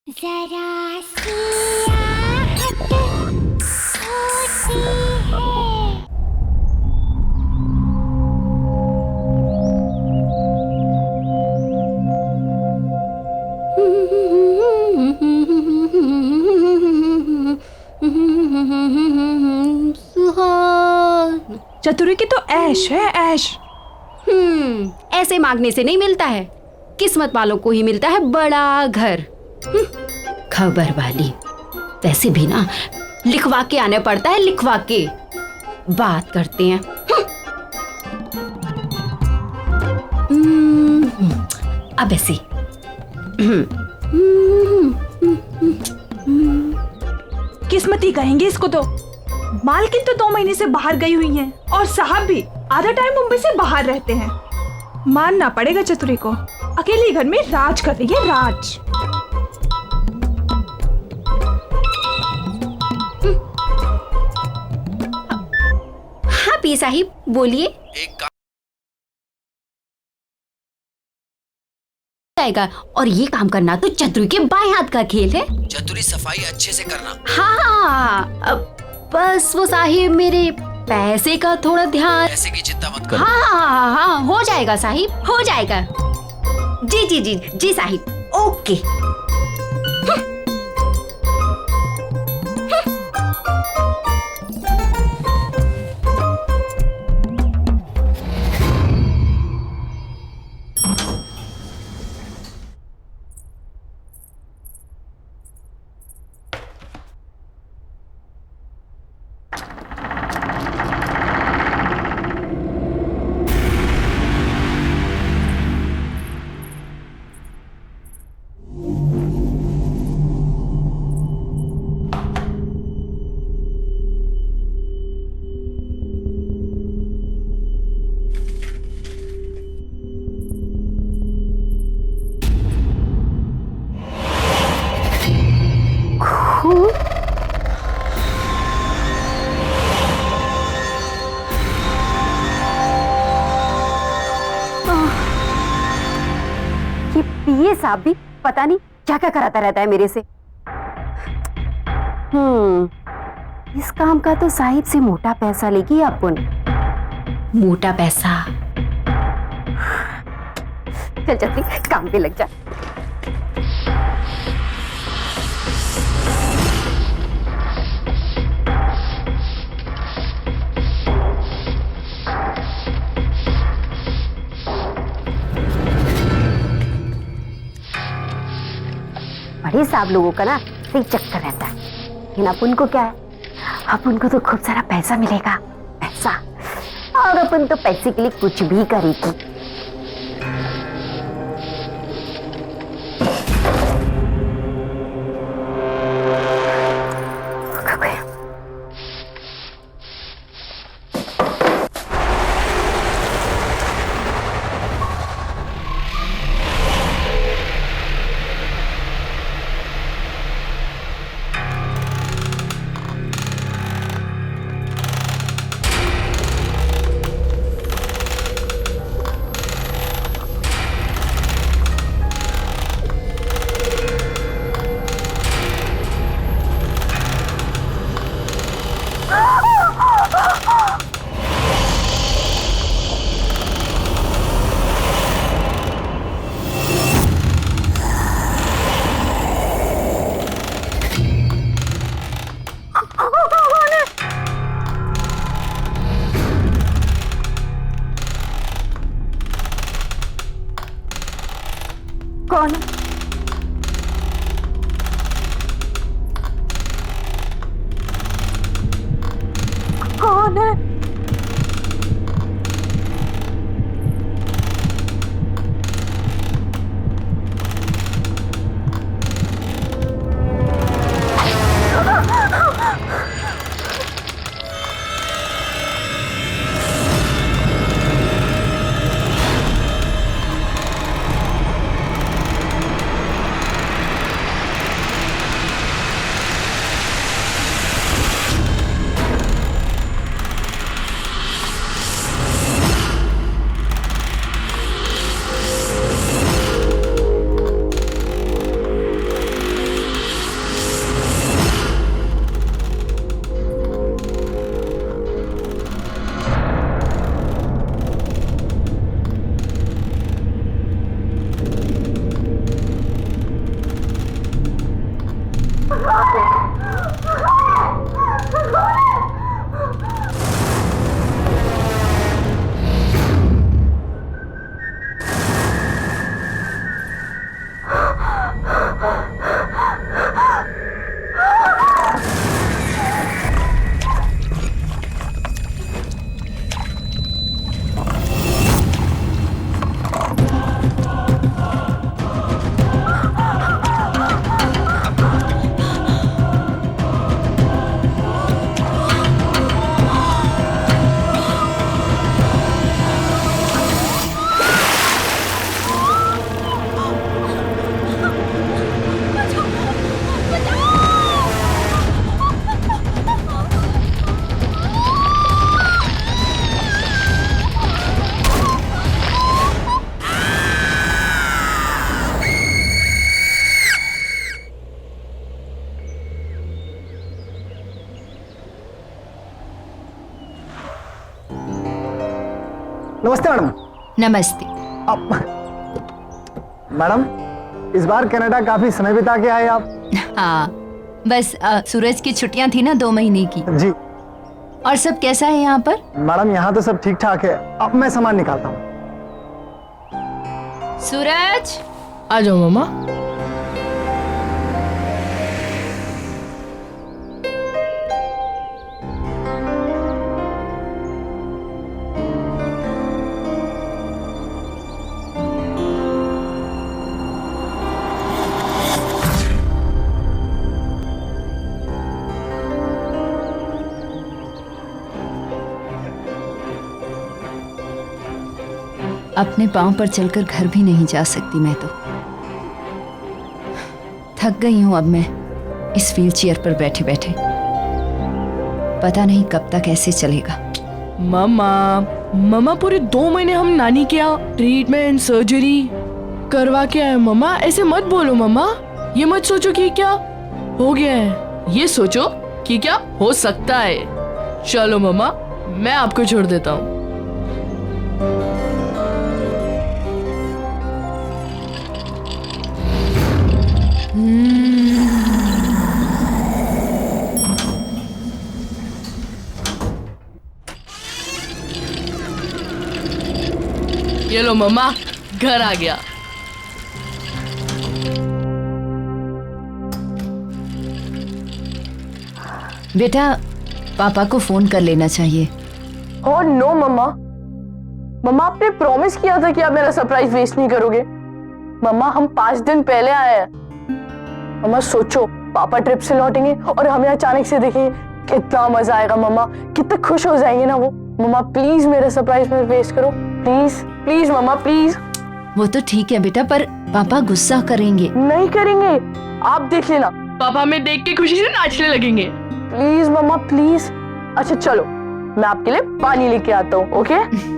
जरा सी आहट होती है। सुहान। चतुरी की तो ऐश है, ऐश। ऐसे मांगने से नहीं मिलता है, किस्मत वालों को ही मिलता है बड़ा घर। खबर वाली। वैसे भी ना लिखवा के आने पड़ता है, लिखवा के। बात करते हैं। अब ऐसे किस्मती कहेंगे इसको तो। मालकिन तो 2 महीने से बाहर गई हुई हैं और साहब भी आधा टाइम मुंबई से बाहर रहते हैं। मानना पड़ेगा चतुरी को, अकेले घर में राज कर रही है, राज। हाँ पी साहिब बोलिए। एक काम आएगा, और ये काम करना तो चतुरी के बाएं हाथ का खेल है। चतुरी सफाई अच्छे से करना। हाँ बस वो साहिब मेरे पैसे का थोड़ा ध्यान। पैसे की चिंता मत करो। हाँ हो जाएगा साहिब, हो जाएगा। जी जी जी जी साहिब, ओके। ये साहब भी पता नहीं क्या क्या कराता रहता है मेरे से। इस काम का तो साहिब से मोटा पैसा लेगी अपन। मोटा पैसा। चल चल काम पे लग जा। बड़े साहब लोगों का ना सही चक्कर रहता है, लेकिन अपन को क्या है, अपन को तो खूब सारा पैसा मिलेगा, पैसा। और अपन तो पैसे के लिए कुछ भी करेगी। नमस्ते मैडम। नमस्ते। मैडम, इस बार कनाडा काफी समय बिता के आए आप। हाँ, बस सूरज की छुट्टियां थी ना 2 महीने की। जी। और सब कैसा है यहाँ पर? मैडम, यहाँ तो सब ठीक ठाक है। अब मैं सामान निकालता हूँ। सूरज, आ जाओ मामा। अपने पांव पर चलकर घर भी नहीं जा सकती मैं तो। थक गई हूं अब मैं इस व्हील चेयर पर बैठे बैठे। पता नहीं कब तक ऐसे चलेगा। मामा पूरे 2 महीने हम नानी के यहाँ ट्रीटमेंट सर्जरी करवा के आए। मामा ऐसे मत बोलो मामा। ये मत सोचो कि क्या हो गया है, ये सोचो कि क्या हो सकता है। चलो मामा, मैं आपको छोड़ देता हूँ। ये लो मम्मा, घर आ गया। बेटा, पापा को फोन कर लेना चाहिए। ओह नो मम्मा, मम्मा आपने प्रॉमिस किया था कि आप मेरा सरप्राइज वेस्ट नहीं करोगे। मम्मा हम 5 दिन पहले आए हैं। मम्मा सोचो, पापा ट्रिप से लौटेंगे और हमें अचानक से देखेंगे, कितना मजा आएगा। मम्मा कितने खुश हो जाएंगे ना वो। मम्मा प्लीज मेरा सरप्राइज मत वेस्ट करो, प्लीज प्लीज मम्मा प्लीज। वो तो ठीक है बेटा, पर पापा गुस्सा करेंगे। नहीं करेंगे, आप देख लेना। पापा हमें देख के खुशी से नाचने लगेंगे। Please mama please. अच्छा चलो, मैं आपके लिए पानी लेके आता हूँ। ओके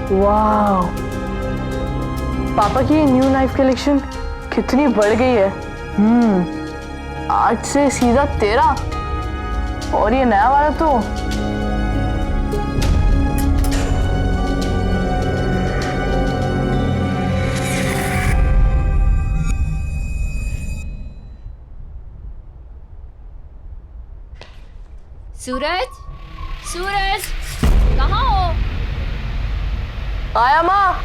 वाह, पापा की न्यू नाइफ कलेक्शन कितनी बढ़ गई है। 8 से सीधा 13 और ये नया वाला तो सूरज, सूरज कहाँ हो? आया माँ।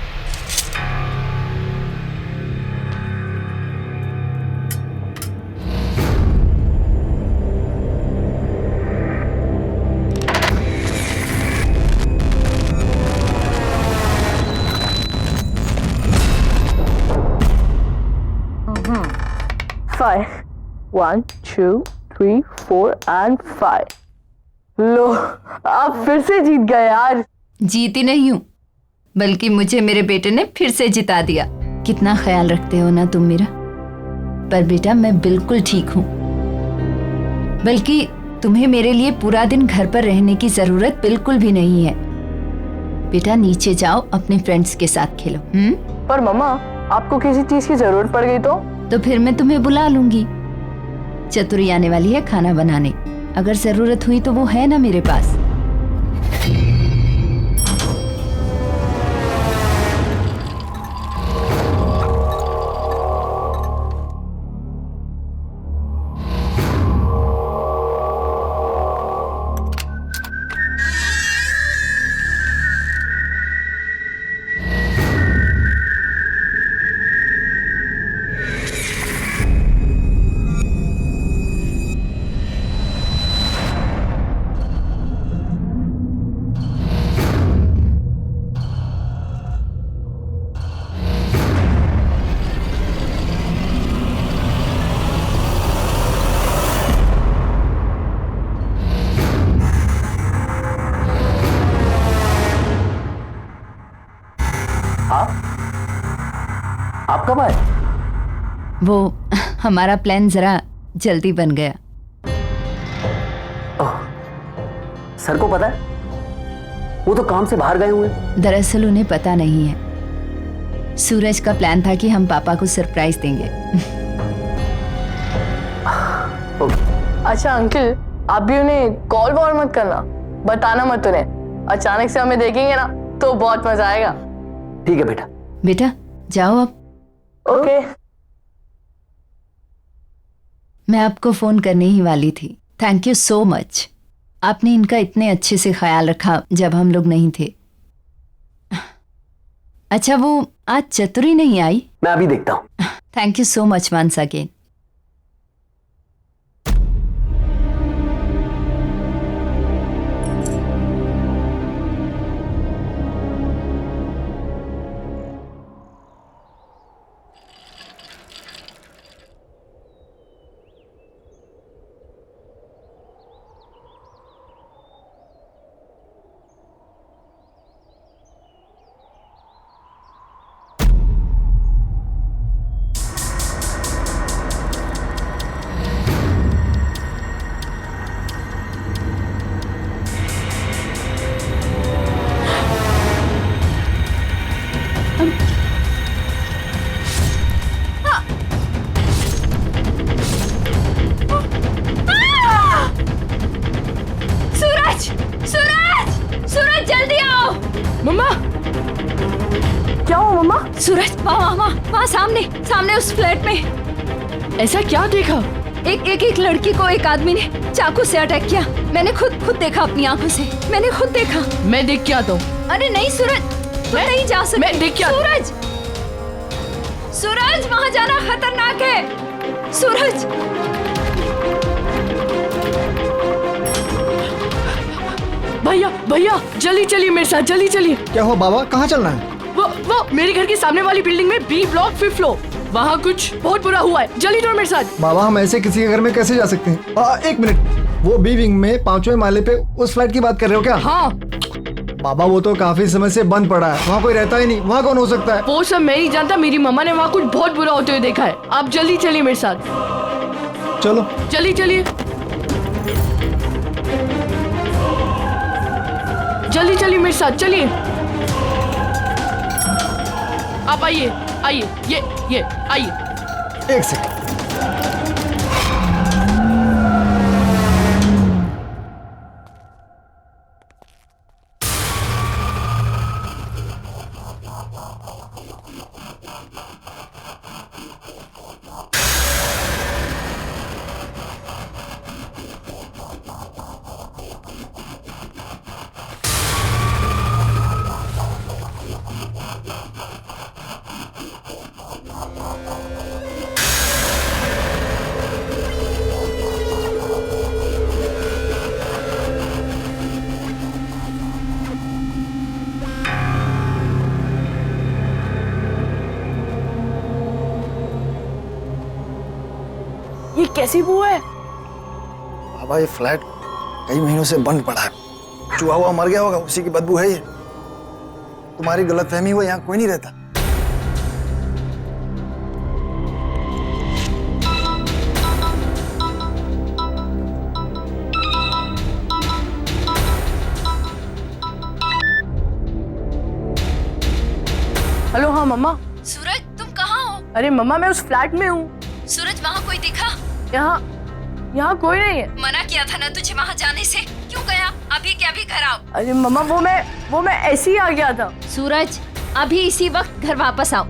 Five. 1, 2, 3, 4 and 5. लो, आप फिर से जीत गए यार। जीती नहीं हूँ, बल्कि मुझे मेरे बेटे ने फिर से जिता दिया। कितना ख्याल रखते हो ना तुम मेरा। पर बेटा मैं बिल्कुल ठीक हूँ, बल्कि तुम्हें मेरे लिए पूरा दिन घर पर रहने की जरूरत बिल्कुल भी नहीं है। बेटा नीचे जाओ, अपने फ्रेंड्स के साथ खेलो। पर मम्मा, आपको किसी चीज की जरूरत पड़ गई तो फिर मैं तुम्हें बुला लूंगी। चतुरी आने वाली है खाना बनाने। अगर जरूरत हुई तो वो है ना मेरे पास। आप कब आए? वो हमारा प्लान जरा जल्दी बन गया। सर को पता है? वो तो काम से बाहर गए हुए। दरअसल उन्हें पता नहीं है। सूरज का प्लान था कि हम पापा को सरप्राइज देंगे। अच्छा अंकल, आप भी उन्हें कॉल वॉल मत करना, बताना मत उन्हें। अचानक से हमें देखेंगे ना तो बहुत मजा आएगा। ठीक है बेटा। बेटा जाओ अब। ओके। मैं आपको फोन करने ही वाली थी। Thank you so much. आपने इनका इतने अच्छे से ख्याल रखा जब हम लोग नहीं थे। अच्छा वो आज चतुरी नहीं आई? मैं अभी देखता हूँ। Thank you so much once again. मम्मा क्या हुआ मम्मा? सूरज वहाँ सामने उस फ्लैट में ऐसा क्या देखा? एक लड़की को एक आदमी ने चाकू से अटैक किया। मैंने खुद देखा अपनी आंखों से। मैंने खुद देखा। मैं देख के आता हूँ। अरे नहीं सूरज, तुम नहीं जा सकते। मैं देख के आता। सूरज वहाँ जाना खतरनाक है। सूरज भैया जल्दी चलिए मेरे साथ, जल्दी चलिए। क्या हो बाबा, कहाँ चलना है? वो मेरे घर के सामने वाली बिल्डिंग में बी ब्लॉक 5th फ्लोर, वहाँ कुछ बहुत बुरा हुआ है। जल्दी चलो मेरे साथ। बाबा हम ऐसे किसी के घर में कैसे जा सकते हैं? एक मिनट, वो बी विंग में 5वें माले पे उस फ्लैट की बात कर रहे हो क्या? हाँ बाबा वो तो काफी समय से बंद पड़ा है, वहाँ कोई रहता ही नहीं। वहाँ कौन हो सकता है? वो सब मैं नहीं जानता, मेरी मम्मा ने वहाँ कुछ बहुत बुरा होते हुए देखा है। आप जल्दी चलिए मेरे साथ। चलो जल्दी चलिए, जल्दी चलिए मेरे साथ, चलिए। आप आइए, ये आइए। एक सेकंड। ये कैसी बू है? बाबा ये फ्लैट कई महीनों से बंद पड़ा है। चूहा हुआ मर गया होगा, उसी की बदबू है ये। तुम्हारी गलतफहमी हुई, यहाँ कोई नहीं रहता। हेलो। हाँ मम्मा। सूरज तुम कहाँ हो? अरे मम्मा मैं उस फ्लैट में हूँ। सूरज वहाँ कोई दिखा? यहाँ कोई नहीं है। मना किया था ना तुझे वहाँ जाने से, क्यों गया? अभी के अभी घर आओ। अरे मम्मा वो मैं ऐसे ही आ गया था। सूरज, अभी इसी वक्त घर वापस आओ।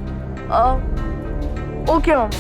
ओके मम्मा।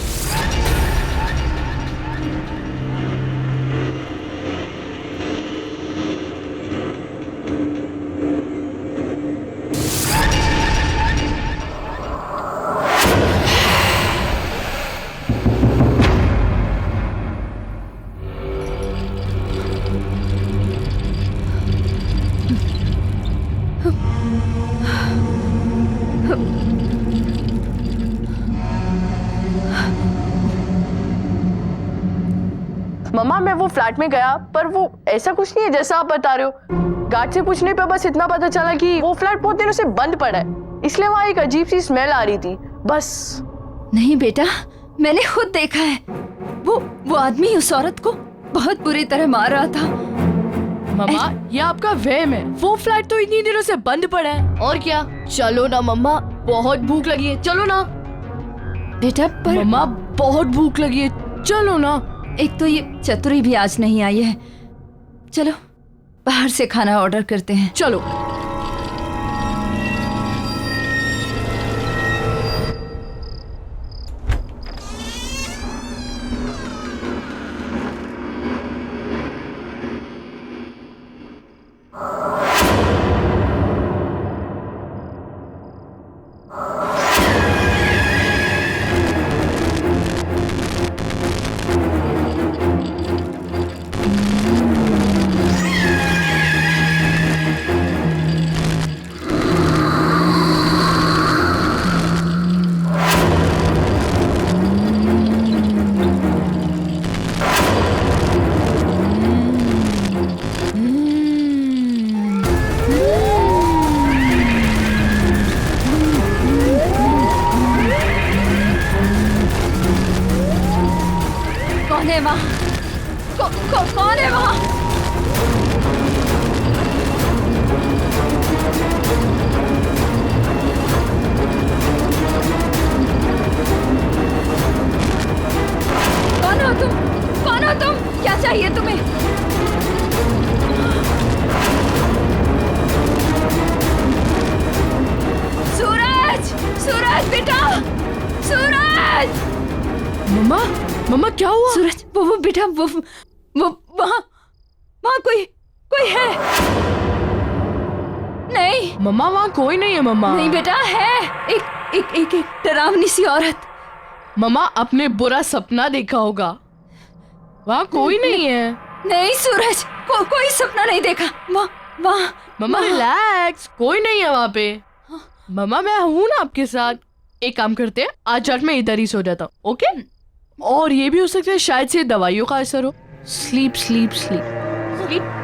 मम्मा मैं वो फ्लैट में गया, पर वो ऐसा कुछ नहीं है जैसा आप बता रहे हो। गार्ड से पूछने पे बस इतना पता चला कि वो फ्लैट बहुत दिनों से बंद पड़ा है, इसलिए वहाँ एक अजीब सी स्मेल आ रही थी, बस। नहीं बेटा, मैंने खुद देखा है। वो आदमी उस औरत को बहुत बुरी तरह मार रहा था। मम्मा ये आपका वहम है, वो फ्लैट तो इतनी दिनों से बंद पड़ा है। और क्या, चलो ना मम्मा, बहुत भूख लगी है, चलो ना। बेटा पर मम्मा बहुत भूख लगी है, चलो ना। एक तो ये चतुरी भी आज नहीं आई है, चलो बाहर से खाना ऑर्डर करते हैं। चलो। कौन है वहाँ? कौन है वहाँ? कौन हो तुम? कौन हो तुम? क्या चाहिए तुम्हें? सूरज, सूरज बेटा, सूरज। मम्मा क्या हुआ? सूरज, वो बेटा, वो वहाँ कोई है? नहीं मम्मा वहाँ कोई नहीं है मम्मा। नहीं बेटा, है एक डरावनी सी औरत। मम्मा आपने बुरा सपना देखा होगा, वहाँ कोई नहीं है। नहीं सूरज, कोई सपना नहीं देखा। वहाँ मम्मा रिलैक्स, कोई नहीं है वहाँ पे। मम्मा मैं हूँ ना आपके साथ। एक काम करते हैं, आज रात में इधर ही सो जाता हूँ, ओके? और ये भी हो सकता है शायद से दवाइयों का असर हो। Sleep sleep sleep sleep.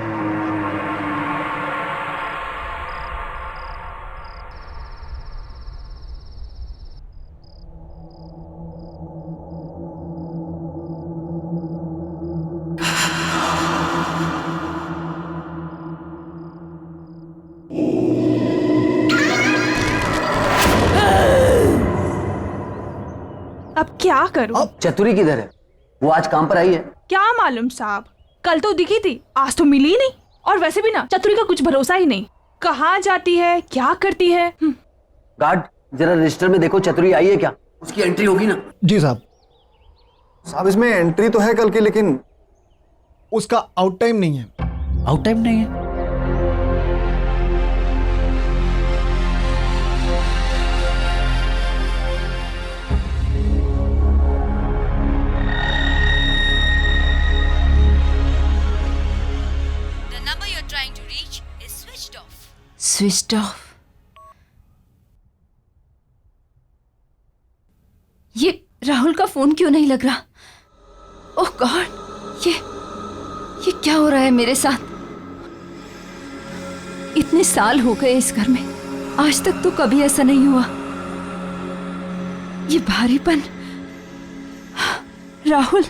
अब क्या करूं? अब चतुरी किधर है? वो आज काम पर आई है? क्या मालूम साहब, कल तो दिखी थी, आज तो मिली ही नहीं। और वैसे भी ना चतुरी का कुछ भरोसा ही नहीं, कहाँ जाती है, क्या करती है। गार्ड जरा रजिस्टर में देखो, चतुरी आई है क्या? उसकी एंट्री होगी ना? जी साहब। साहब इसमें एंट्री तो है कल की, लेकिन उसका आउट टाइम नहीं है। आउट टाइम नहीं है? Switched off. ये राहुल का फोन क्यों नहीं लग रहा? ओह गॉड, ये क्या हो रहा है मेरे साथ? इतने साल हो गए इस घर में, आज तक तो कभी ऐसा नहीं हुआ। ये भारीपन, राहुल।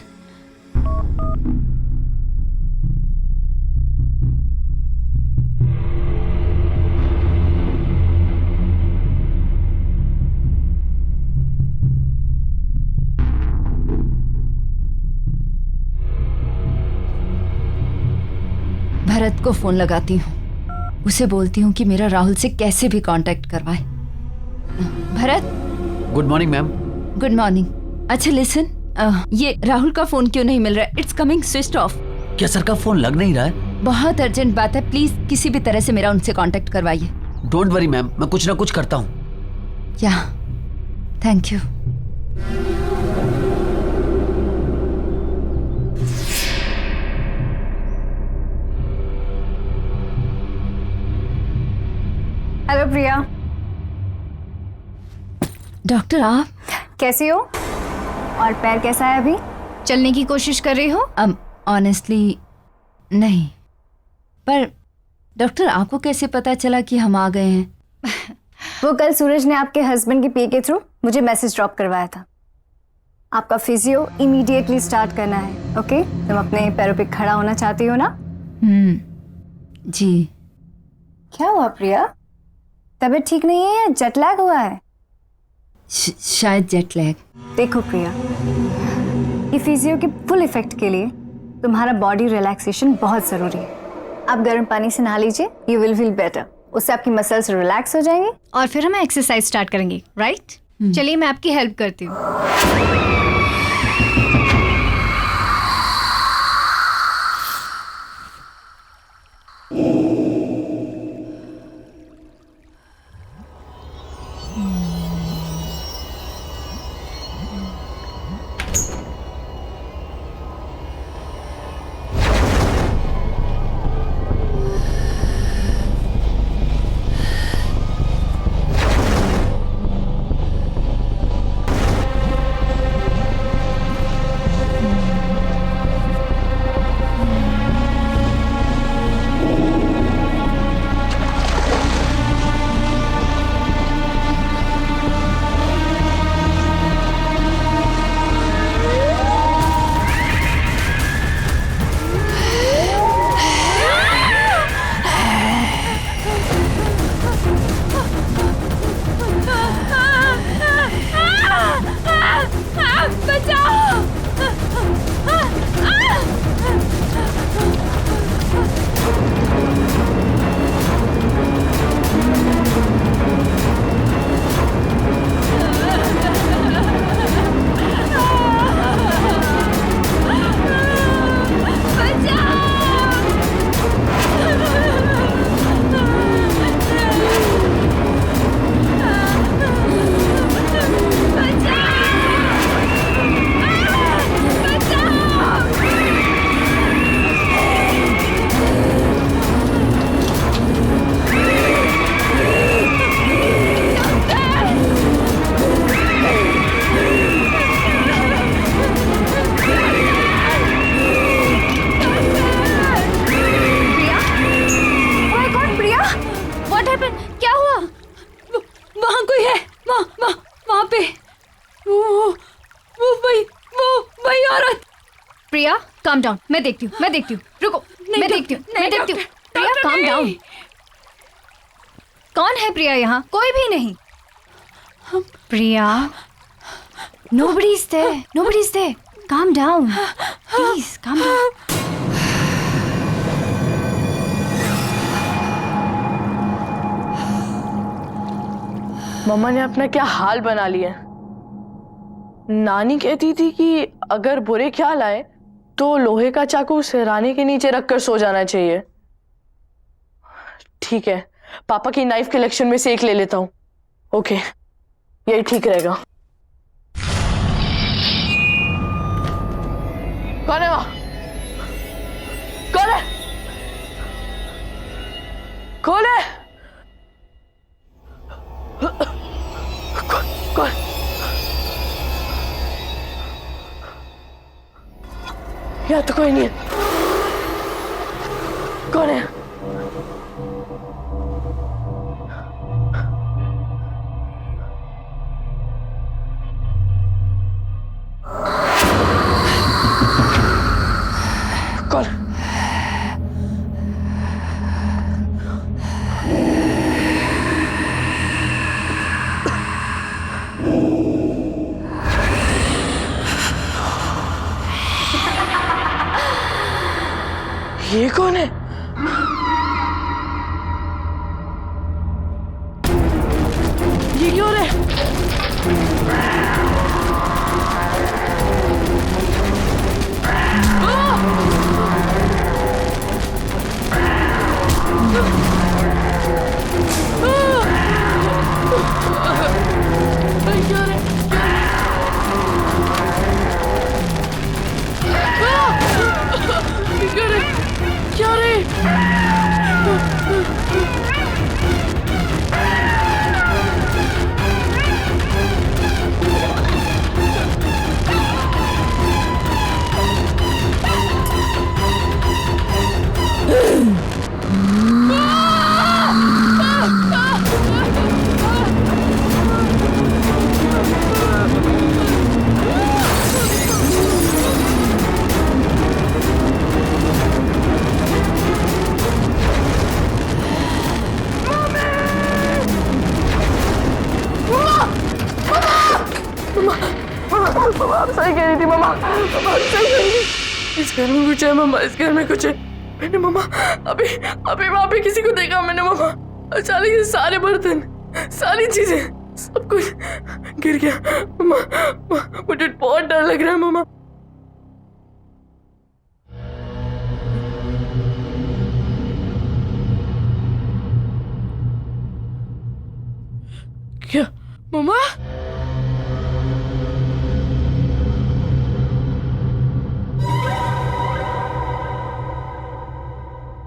भरत को फोन लगाती हूँ, उसे बोलती हूँ कि मेरा राहुल से कैसे भी कांटेक्ट करवाए। Bharat. Good morning ma'am. Good morning. अच्छा लिसन, ये राहुल का फोन क्यों नहीं मिल रहा है? It's coming switched off. क्या सर का फोन लग नहीं रहा है? बहुत अर्जेंट बात है, प्लीज किसी भी तरह से मेरा उनसे कांटेक्ट करवाइए। डोंट वरी मैम, मैं कुछ ना कुछ करता हूँ। या thank you. Hello Priya, doctor आप कैसी हो? और पैर कैसा है अभी? चलने की कोशिश कर रही हो? ऑनेस्टली नहीं, पर डॉक्टर आपको कैसे पता चला कि हम आ गए हैं? वो कल सूरज ने आपके हस्बैंड के पीए के थ्रू मुझे मैसेज ड्रॉप करवाया था। आपका फिजियो इमीडिएटली स्टार्ट करना है। ओके? तुम अपने पैरों पे खड़ा होना चाहती हो ना? जी। क्या हुआ प्रिया? तबीयत ठीक नहीं है या जेट लैग हुआ है? शायद जेट लैग। देखो प्रिया, ये फिजियो के फुल इफेक्ट के लिए तुम्हारा बॉडी रिलैक्सेशन बहुत जरूरी है। आप गर्म पानी से नहा लीजिए, यू विल फील बेटर। उससे आपकी मसल्स रिलैक्स हो जाएंगी और फिर हम एक्सरसाइज स्टार्ट करेंगे, राइट? चलिए मैं आपकी हेल्प करती हूँ। प्रिया काम डाउन, मैं देखती हूँ, रुको, मैं देखती हूँ। प्रिया काम डाउन। कौन है प्रिया यहाँ? कोई भी नहीं। प्रिया, nobody is there. Calm down, please, calm down. मम्मा ने अपना क्या हाल बना लिया। नानी कहती थी कि अगर बुरे ख्याल आए तो लोहे का चाकू सिरहाने के नीचे रखकर सो जाना चाहिए। ठीक है, पापा की नाइफ कलेक्शन में से एक ले लेता हूँ। ओके, यही ठीक रहेगा। कौन है वहां? कौन है? कौन है? कौन? यहाँ तो कोई नहीं है। कौन है? कौन? ये कौन है? ये क्यों हो रहा है? क्या रे? क्या रे? क्या रे? मम्मा आप सही कह रही थी मम्मा, मम्मा आप सही कह रही थी। इस घर में कुछ है मम्मा, इस घर में कुछ है। मैंने मम्मा अभी अभी वहाँ पे किसी को देखा मैंने मम्मा। अचानक से सारे बर्तन, सारी चीजें, सब कुछ गिर गया मम्मा। मुझे बहुत डर लग रहा है मम्मा। क्या मम्मा?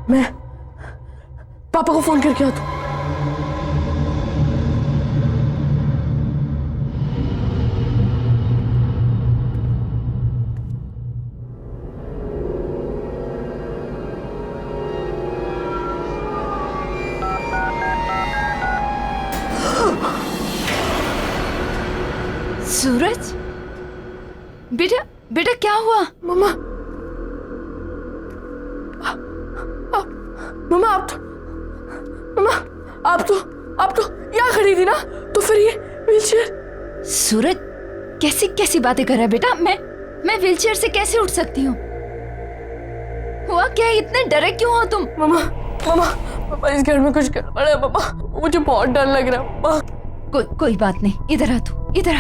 मैं पापा को फोन करके आता हूँ। सूरज, बेटा बेटा क्या हुआ? मम्मा मम्मा आप तो यहाँ खड़ी थी ना, तो फिर ये व्हीलचेयर। सूरज कैसी कैसी बातें कर रहा है बेटा? मैं व्हीलचेयर से कैसे उठ सकती हूँ? हुआ क्या? इतने डरे क्यों हो तुम? मम्मा इस घर में कुछ गड़बड़ है मम्मा, मुझे बहुत डर लग रहा है मम्मा। कोई बात नहीं, इधर आ तू, इधर आ।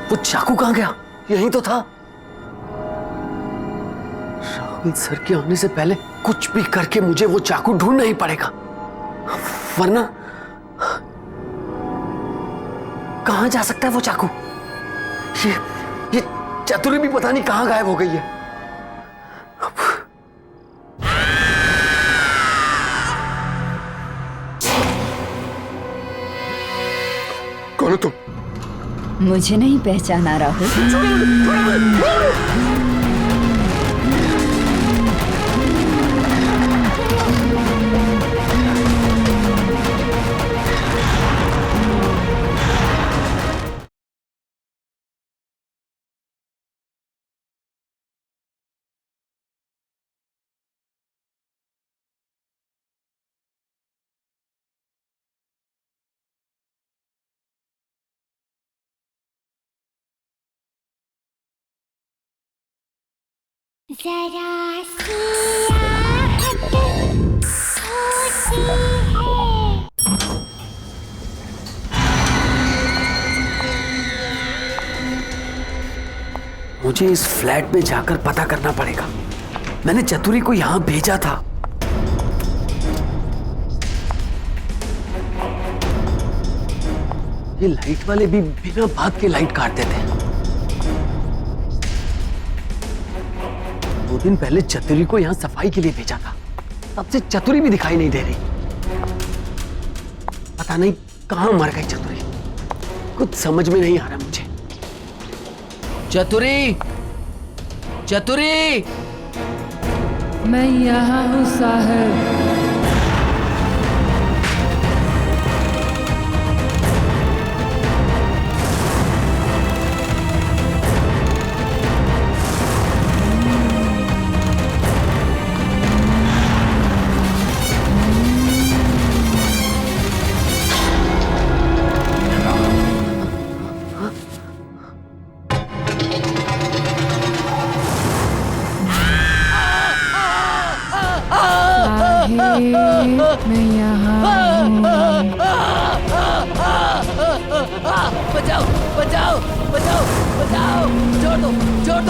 वो चाकू कहाँ गया? यहीं तो था। राहुल सर के आने से पहले कुछ भी करके मुझे वो चाकू ढूंढना ही पड़ेगा, वरना कहाँ जा सकता है वो चाकू? ये चतुरी भी पता नहीं कहाँ गायब हो गई है। कौन हो तुम? मुझे नहीं पहचाना राहुल? जरा सी आहट होती है। मुझे इस फ्लैट में जाकर पता करना पड़ेगा। मैंने चतुरी को यहां भेजा था। ये लाइट वाले भी बिना बात के लाइट काट देते हैं। 2 दिन पहले चतुरी को यहां सफाई के लिए भेजा था, तब से चतुरी भी दिखाई नहीं दे रही। पता नहीं कहाँ मर गई चतुरी, कुछ समझ में नहीं आ रहा मुझे। चतुरी, चतुरी, मैं यहाँ हूँ साहब। मैं यहाँ बचाओ, बचाओ, बचाओ, बचाओ, छोड़ दो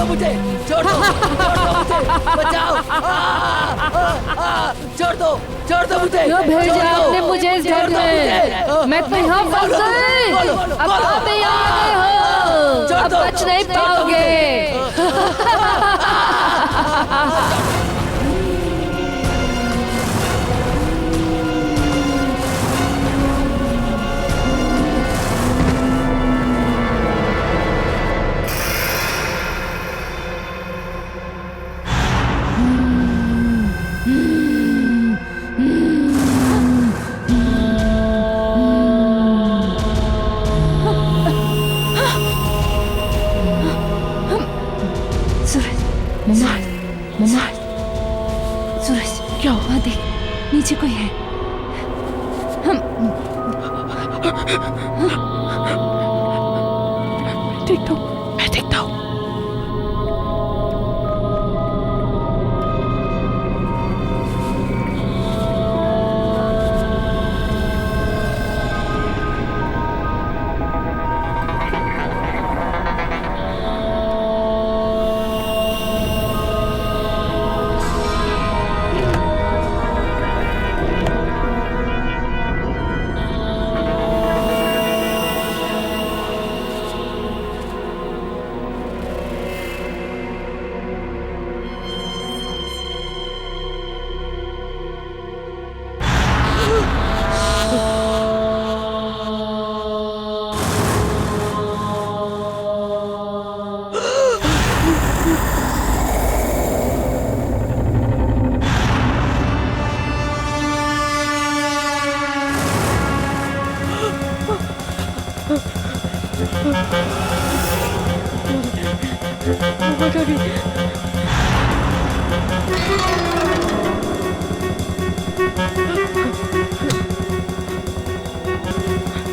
मुझे, छोड़ दो मुझे, बचाओ, छोड़ दो मुझे, क्यों भेजा आपने मुझे इस घर में? मैं तो यहाँ फंस गई। अब आप यहाँ आ गए हो, अब बच नहीं पाओगे। सूरज, क्या हुआ? देख, नीचे कोई है। मैं देखता हूँ।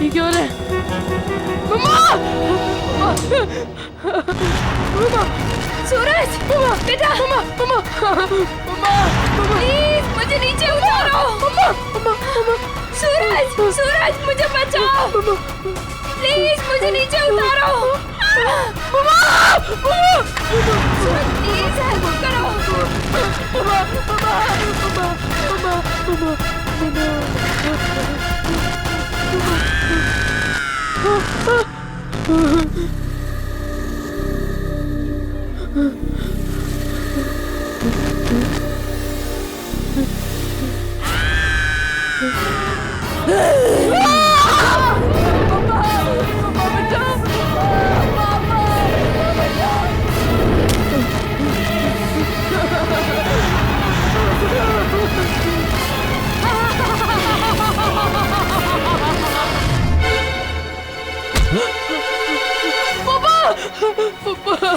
ये क्या हो रहा है? मम्मा! मम्मा! सूरज! बेटा! मम्मा! प्लीज मुझे नीचे उतारो! सूरज! मुझे बचाओ! प्लीज मुझे नीचे उतारो! सूरज प्लीज हेल्प करो!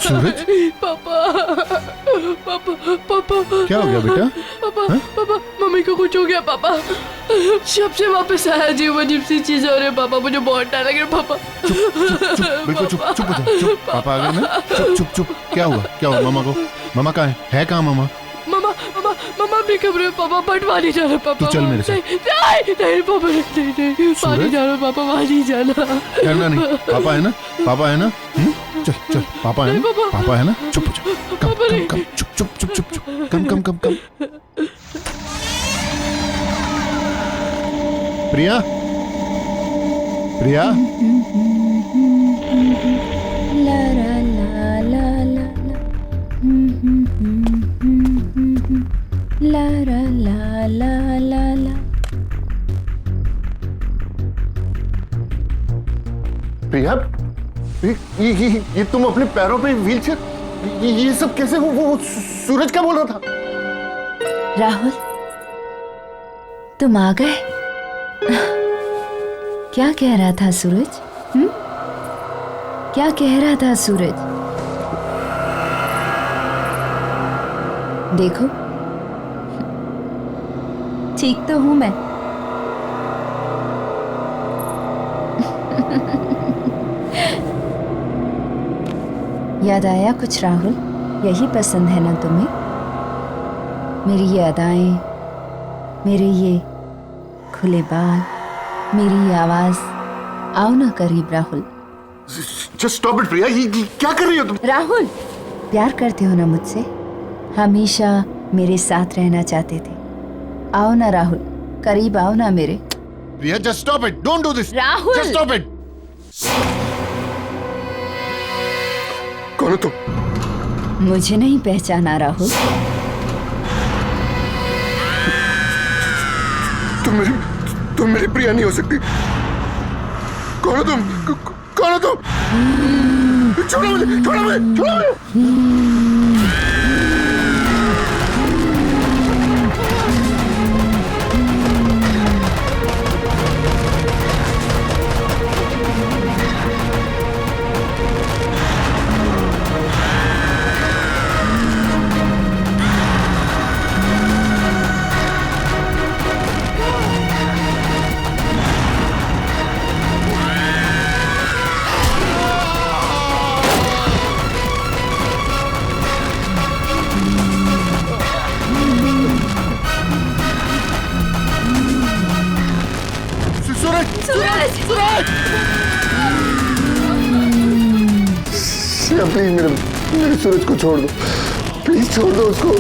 सूरज, पापा क्या हो गया बेटा? पापा मम्मी को कुछ हो गया पापा। जब से वापस आया जीव अजीब सी चीजें हो रही है पापा, मुझे बहुत डर लग रहा है पापा। बिल्कुल चुप हो जाओ। पापा आ गए ना? चुप। क्या हुआ मामा को? मामा कहाँ है कहाँ मामा? मम्मा अपने कमरे में पापा, बंटवा नहीं जाना पापा। तू चल मेरे साथ। नहीं पापा, नहीं पानी जाना पापा, वहाँ नहीं जाना। डरना नहीं, पापा है ना? चल पापा है ना? चुप हो जाओ। कम चुप। कम। प्रिया ला ला ला ला ला ला ला ला ला ला ला। प्रिया, ये तुम अपने पैरों पे व्हीलचेयर, ये सब कैसे? वो सूरज क्या बोल रहा था? राहुल, तुम आ गए? क्या कह रहा था सूरज? क्या कह रहा था सूरज? देखो, ठीक तो हूं मैं। याद आया कुछ राहुल? यही पसंद है ना तुम्हें? मेरी ये अदाएं, मेरे ये खुले बाल, मेरी ये आवाज। आओ ना करीब राहुल। Just stop it, प्रिया, ये क्या कर रही हो तुम? राहुल, प्यार करते हो ना मुझसे? हमेशा मेरे साथ रहना चाहते थे। आओ ना राहुल, करीब आओ ना मेरे। प्रिया, just stop it, don't do this. Rahul! Just stop it. कौन हो तुम? मुझे नहीं पहचाना राहुल? तुम मेरी प्रिया नहीं हो सकती। कौन हो तुम? कौन हो तुम? छोड़ो मुझे, छोड़ो मुझे, छोड़ो मुझे। प्लीज मेरे सूरज को छोड़ दो, प्लीज छोड़ दो उसको।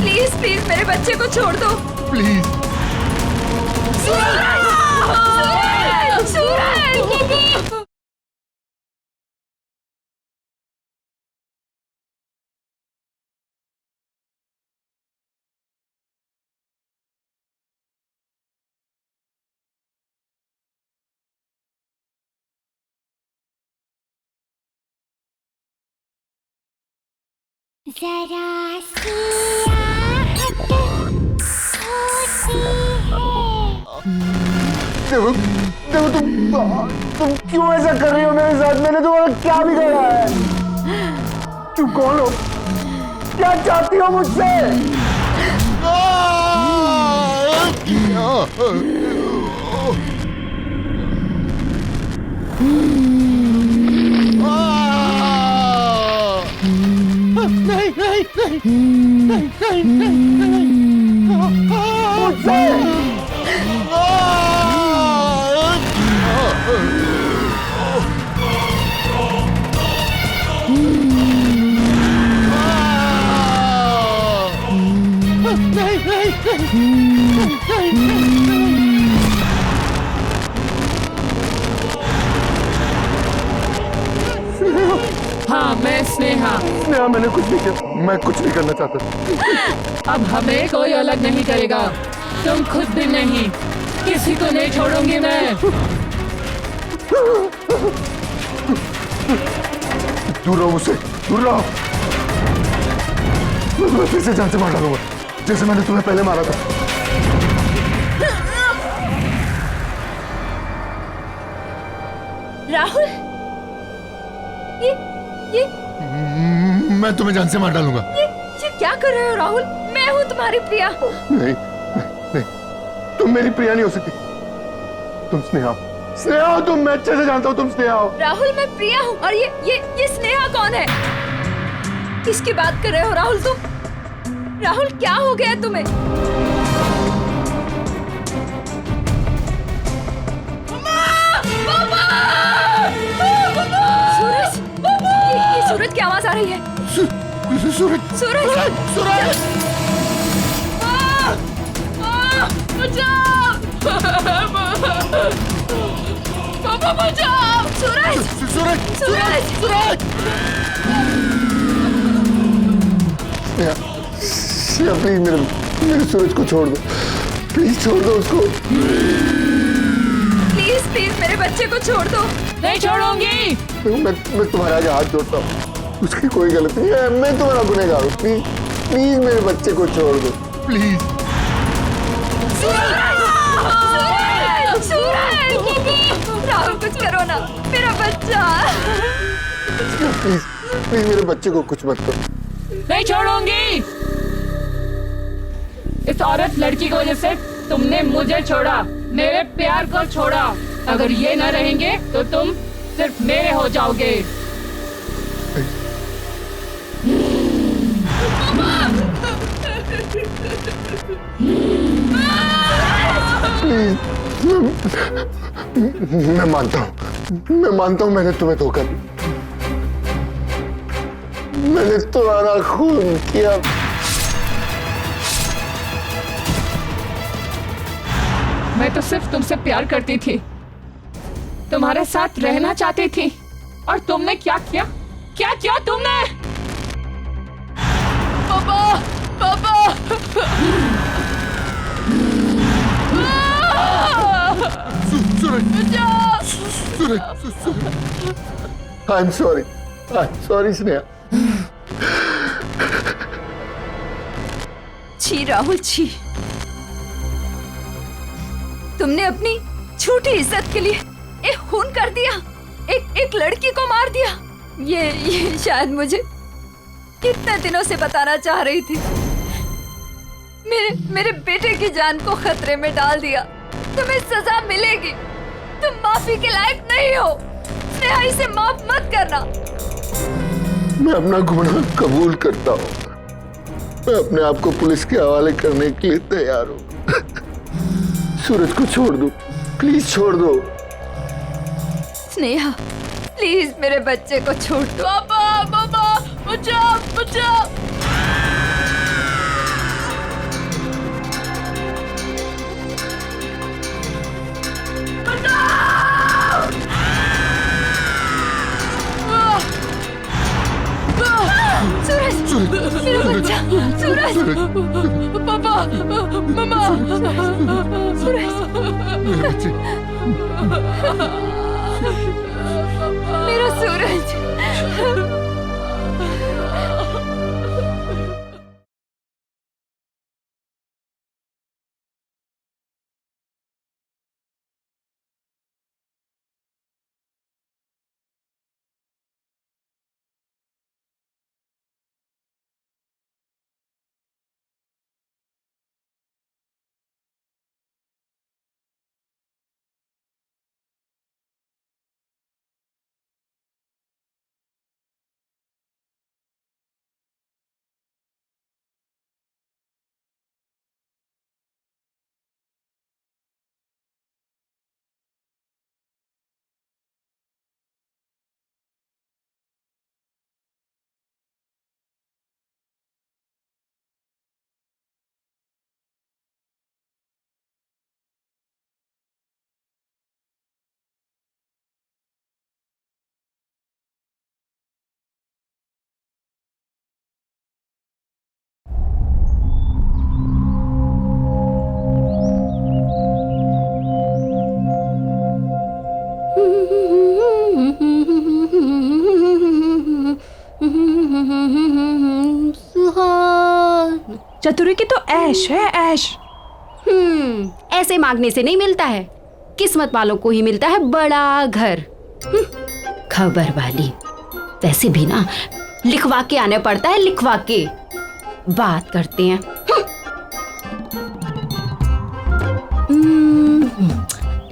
प्लीज प्लीज मेरे बच्चे को छोड़ दो। प्लीज। सूरज! सूरज! सूरज! जरा सी आहट होती है। देखो तुम क्यों ऐसा कर रही हो मेरे साथ? मैंने तुम्हारा क्या बिगाड़ा है? तुम कौन हो? क्या चाहती हो मुझसे? हाँ, मैं स्नेहा। स्नेहा, मैंने कुछ नहीं किया, मैं कुछ नहीं करना चाहता। अब हमें कोई अलग नहीं करेगा, तुम खुद भी नहीं, किसी को नहीं छोड़ूंगी मैं। दूर रहो मुझसे, दूर रहो। मैं फिर से जान से मार डालूंगा, जैसे मैंने तुम्हें पहले मारा था। राहुल, ये मैं तुम्हें जान से मार डालूंगा। ये क्या कर रहे हो राहुल? मैं हूँ तुम्हारी प्रिया। नहीं, तुम मेरी प्रिया नहीं हो सकती। तुम स्नेहा हो। स्नेहा हो तुम, मैं अच्छे से जानता हूँ तुम स्नेहा हो। राहुल, मैं प्रिया हूँ। और ये स्नेहा कौन है? किसकी बात कर रहे हो राहुल तुम? राहुल, क्या हो गया तुम्हें? सूरज! ये सूरज की आवाज आ रही है। सूरज! सूरज! सूरज! बचाओ! पापा बचाओ! सूरज! सूरज! सूरज! सूरज! स्नेहा, प्लीज मेरे सूरज को छोड़ दो, प्लीज छोड़ दो उसको। प्लीज प्लीज मेरे बच्चे को छोड़ दो। नहीं छोड़ूंगी। मैं तुम्हारा आगे हाथ जोड़ता हूँ, उसकी कोई गलती नहीं है, मैं तुम्हारा गुनहगार हूँ। प्लीज प्लीज मेरे बच्चे को छोड़ दो प्लीज। राहुल कुछ करो ना, मेरा बच्चा। प्लीज प्लीज मेरे बच्चे को कुछ मत करो। नहीं छोड़ूंगी। इस औरत लड़की की वजह से तुमने मुझे छोड़ा, मेरे प्यार को छोड़ा। अगर ये न रहेंगे तो तुम सिर्फ मेरे हो जाओगे। मैं मानता हूँ मैंने तुम्हें धोखा दिया, मैंने तुम्हारा खून किया। मैं तो सिर्फ तुमसे प्यार करती थी, तुम्हारे साथ रहना चाहती थी, और तुमने क्या किया? क्या किया तुमने? पापा, पापा। I am sorry Sneha. छी राहुल छी, तुमने अपनी झूठी इज्जत के लिए एक खून कर दिया, एक लड़की को मार दिया। ये शायद मुझे कितने दिनों से बताना चाह रही थी। मेरे बेटे की जान को खतरे में डाल दिया। तुम्हें सजा मिलेगी, तुम माफी के लायक नहीं हो। स्नेहा, इसे माफ मत करना। मैं अपना गुनाह कबूल करता हूँ, मैं अपने आप को पुलिस के हवाले करने के लिए तैयार हूँ। सूरज को छोड़ दो, प्लीज छोड़ दो। स्नेहा, प्लीज मेरे बच्चे को छोड़ दो। पापा, पापा, बचाओ, बचाओ। सूरज, मेरा बच्चा, सूरज, पापा, मम्मा, सूरज, मेरे बच्चे, मेरा सूरज। चतुरी की तो ऐश है, ऐश। ऐसे मांगने से नहीं मिलता है, किस्मत वालों को ही मिलता है बड़ा घर। खबर वाली, वैसे भी ना लिखवा के आने पड़ता है, लिखवा के। बात करते हैं।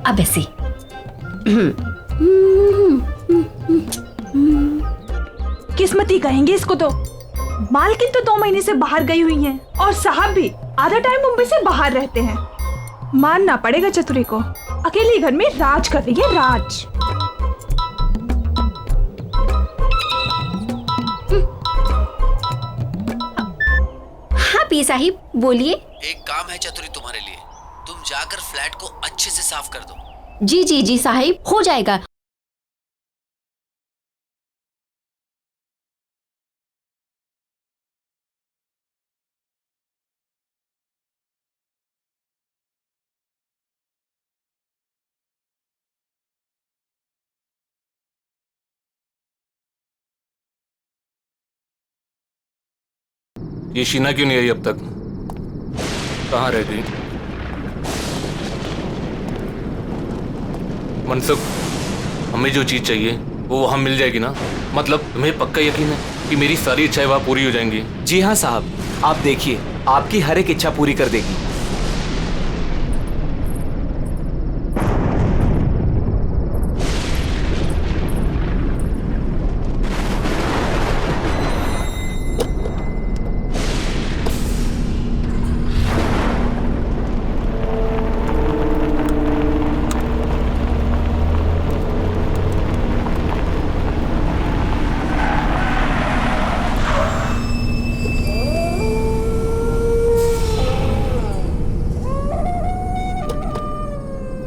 अब ऐसे किस्मती कहेंगे इसको तो। मालकिन तो 2 महीने से बाहर गई हुई हैं, और साहब भी आधा टाइम मुंबई से बाहर रहते हैं। मानना पड़ेगा चतुरी को, अकेले घर में राज कर रही है, राज। हाँ पी साहिब, बोलिए। एक काम है चतुरी तुम्हारे लिए, तुम जाकर फ्लैट को अच्छे से साफ कर दो। जी जी जी साहिब, हो जाएगा। ये शीना क्यों नहीं आई अब तक? कहाँ रह गई? मनसुख, हमें जो चीज चाहिए वो वहाँ मिल जाएगी ना? मतलब तुम्हें पक्का यकीन है कि मेरी सारी इच्छाएं वहाँ पूरी हो जाएंगी? जी हाँ साहब, आप देखिए, आपकी हर एक इच्छा पूरी कर देगी।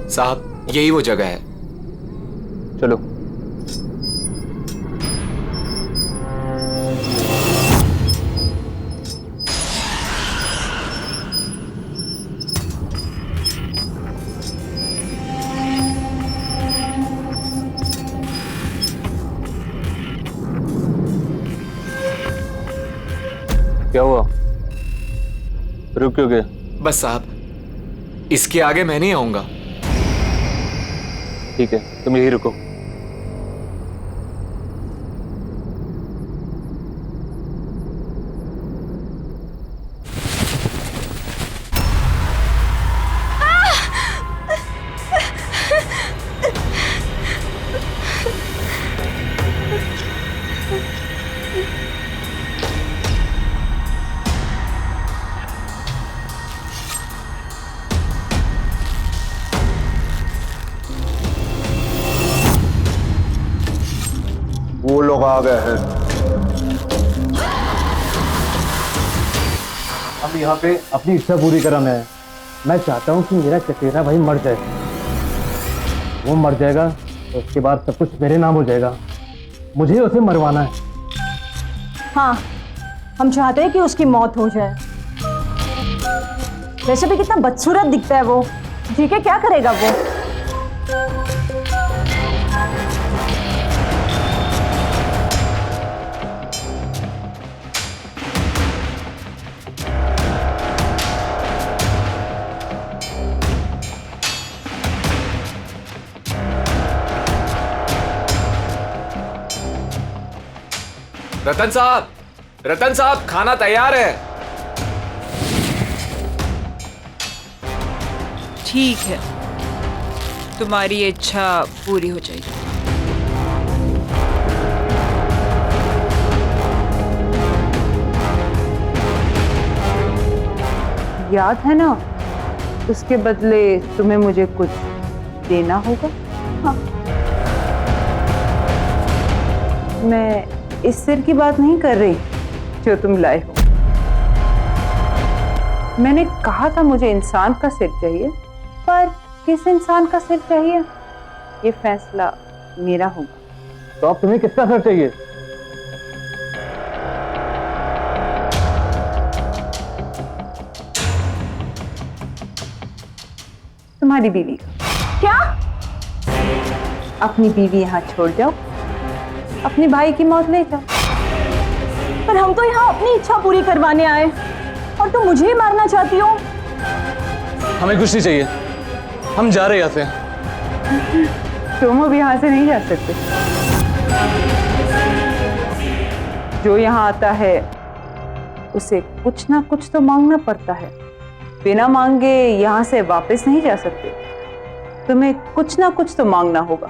साहब, यही वो जगह है। चलो। क्या हुआ? रुक क्यों गए? बस साहब, इसके आगे मैं नहीं आऊंगा। ठीक है, तुम यही रुको। वो लोग आ गए हैं। अब यहाँ पे अपनी इच्छा पूरी कराना है। मैं चाहता हूँ कि मेरा चचेरा भाई मर जाए। वो मर जाएगा तो उसके बाद सब कुछ मेरे नाम हो जाएगा। मुझे उसे मरवाना है। हाँ, हम चाहते हैं कि उसकी मौत हो जाए। वैसे भी कितना बदसूरत दिखता है वो। जी के क्या करेगा वो? रतन साहब, खाना तैयार है। ठीक है, तुम्हारी इच्छा पूरी हो जाएगी। याद है ना, उसके बदले तुम्हें मुझे कुछ देना होगा। हाँ। मैं इस सिर की बात नहीं कर रही जो तुम लाए हो। मैंने कहा था मुझे इंसान का सिर चाहिए, पर किस इंसान का सिर चाहिए ये फैसला मेरा होगा। तो अब तुम्हें किसका सिर चाहिए? तुम्हारी बीवी का। क्या? अपनी बीवी यहाँ छोड़ जाओ, अपने भाई की मौत ले जाओ। पर हम तो यहाँ अपनी इच्छा पूरी करवाने आए और तुम मुझे ही मारना चाहती हो। हमें कुछ नहीं चाहिए, हम जा रहे हैं यहाँ से। तुम अब यहाँ से नहीं जा सकते। जो यहाँ आता है उसे कुछ ना कुछ तो मांगना पड़ता है। बिना मांगे यहाँ से वापस नहीं जा सकते। तुम्हें कुछ ना कुछ तो मांगना होगा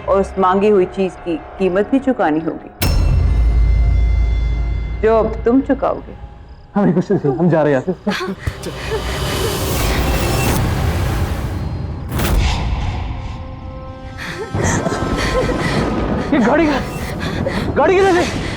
और उस मांगी हुई चीज की कीमत भी चुकानी होगी, जो अब तुम चुकाओगे। हमें कुछ नहीं चाहिए, हम जा रहे हैं यहाँ से। ये गाड़ी किधर है?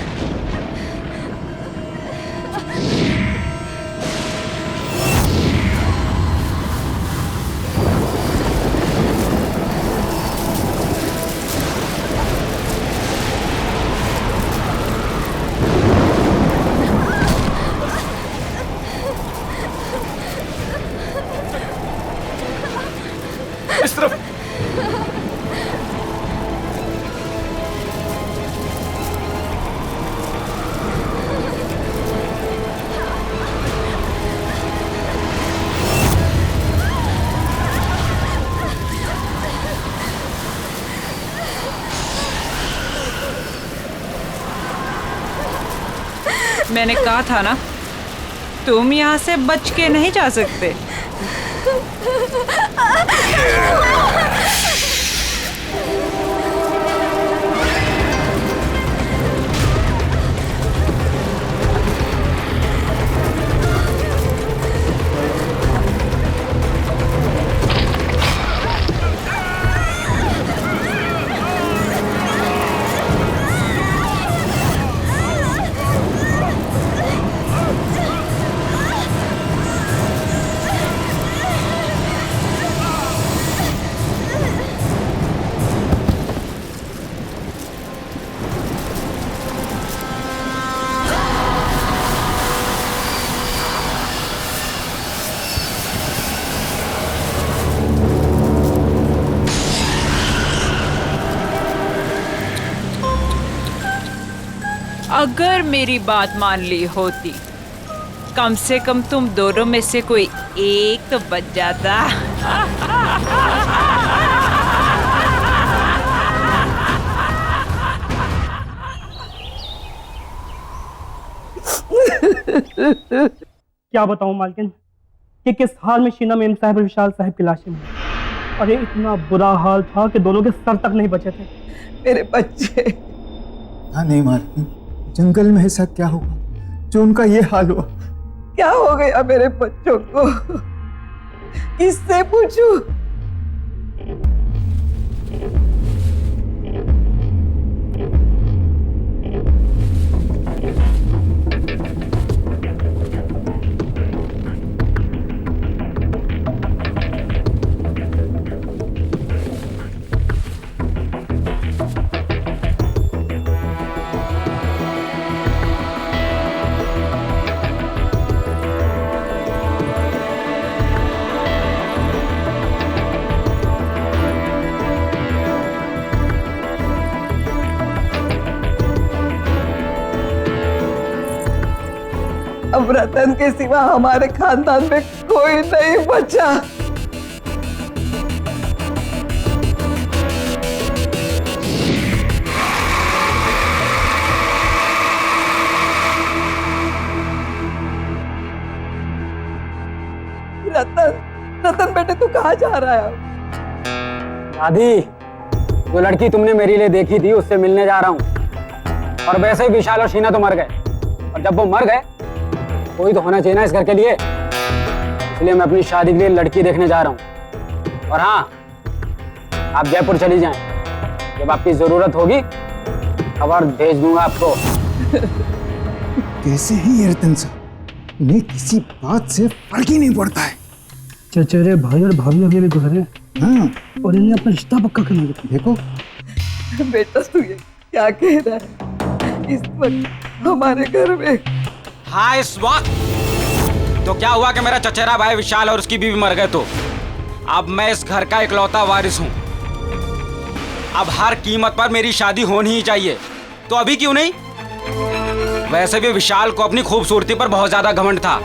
इस तरफ। मैंने कहा था ना, तुम यहाँ से बच के नहीं जा सकते। अगर मेरी बात मान ली होती, कम से कम तुम दोनों में से कोई एक तो बच जाता। क्या बताऊं मालकिन कि किस हाल में शीना मेम साहब और विशाल साहब की लाशें मिली। अरे इतना बुरा हाल था कि दोनों के सर तक नहीं बचे थे। मेरे बच्चे। हाँ नहीं मालकिन, जंगल में ऐसा क्या हुआ जो उनका ये हाल हुआ? क्या हो गया मेरे बच्चों को? किससे पूछूं? अब रतन के सिवा हमारे खानदान में कोई नहीं बचा। रतन बेटे तू कहाँ जा रहा है? दादी, जो लड़की तुमने मेरे लिए देखी थी उससे मिलने जा रहा हूँ। और वैसे ही विशाल और शीना तो मर गए, और जब वो मर गए कोई तो होना चाहिए ना इस घर के लिए, इसलिए मैं अपनी शादी के लिए लड़की देखने जा रहा हूँ। और हाँ, आप जयपुर चली जाएं, जब आपकी जरूरत होगी खबर भेज दूंगा आपको। कैसे है ये रतन साहब? इन्हें किसी बात से फर्क ही नहीं पड़ता है। चचेरे भाई और भाभी अभी भी गुजरे, हाँ, और इन्हें अपना रिश्ता पक्का करना है। देखो बेटा तू ये क्या कह रहा है? इस वक्त हमारे घर में। हाँ, इस वक्त तो क्या हुआ कि मेरा चचेरा भाई विशाल और उसकी बीवी मर गए, तो अब मैं इस घर का इकलौता वारिस हूँ। अब हर कीमत पर मेरी शादी होनी ही चाहिए, तो अभी क्यों नहीं? वैसे भी विशाल को अपनी खूबसूरती पर बहुत ज्यादा घमंड था,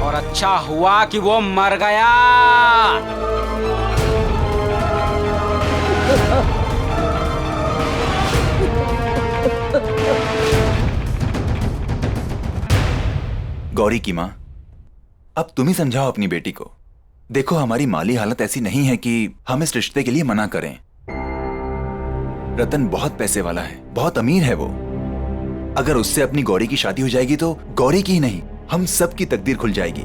और अच्छा हुआ कि वो मर गया। गौरी की माँ, अब तुम ही समझाओ अपनी बेटी को। देखो, हमारी माली हालत ऐसी नहीं है कि हम इस रिश्ते के लिए मना करें। रतन बहुत पैसे वाला है, बहुत अमीर है वो। अगर उससे अपनी गौरी की शादी हो जाएगी तो गौरी की ही नहीं, हम सब की तकदीर खुल जाएगी।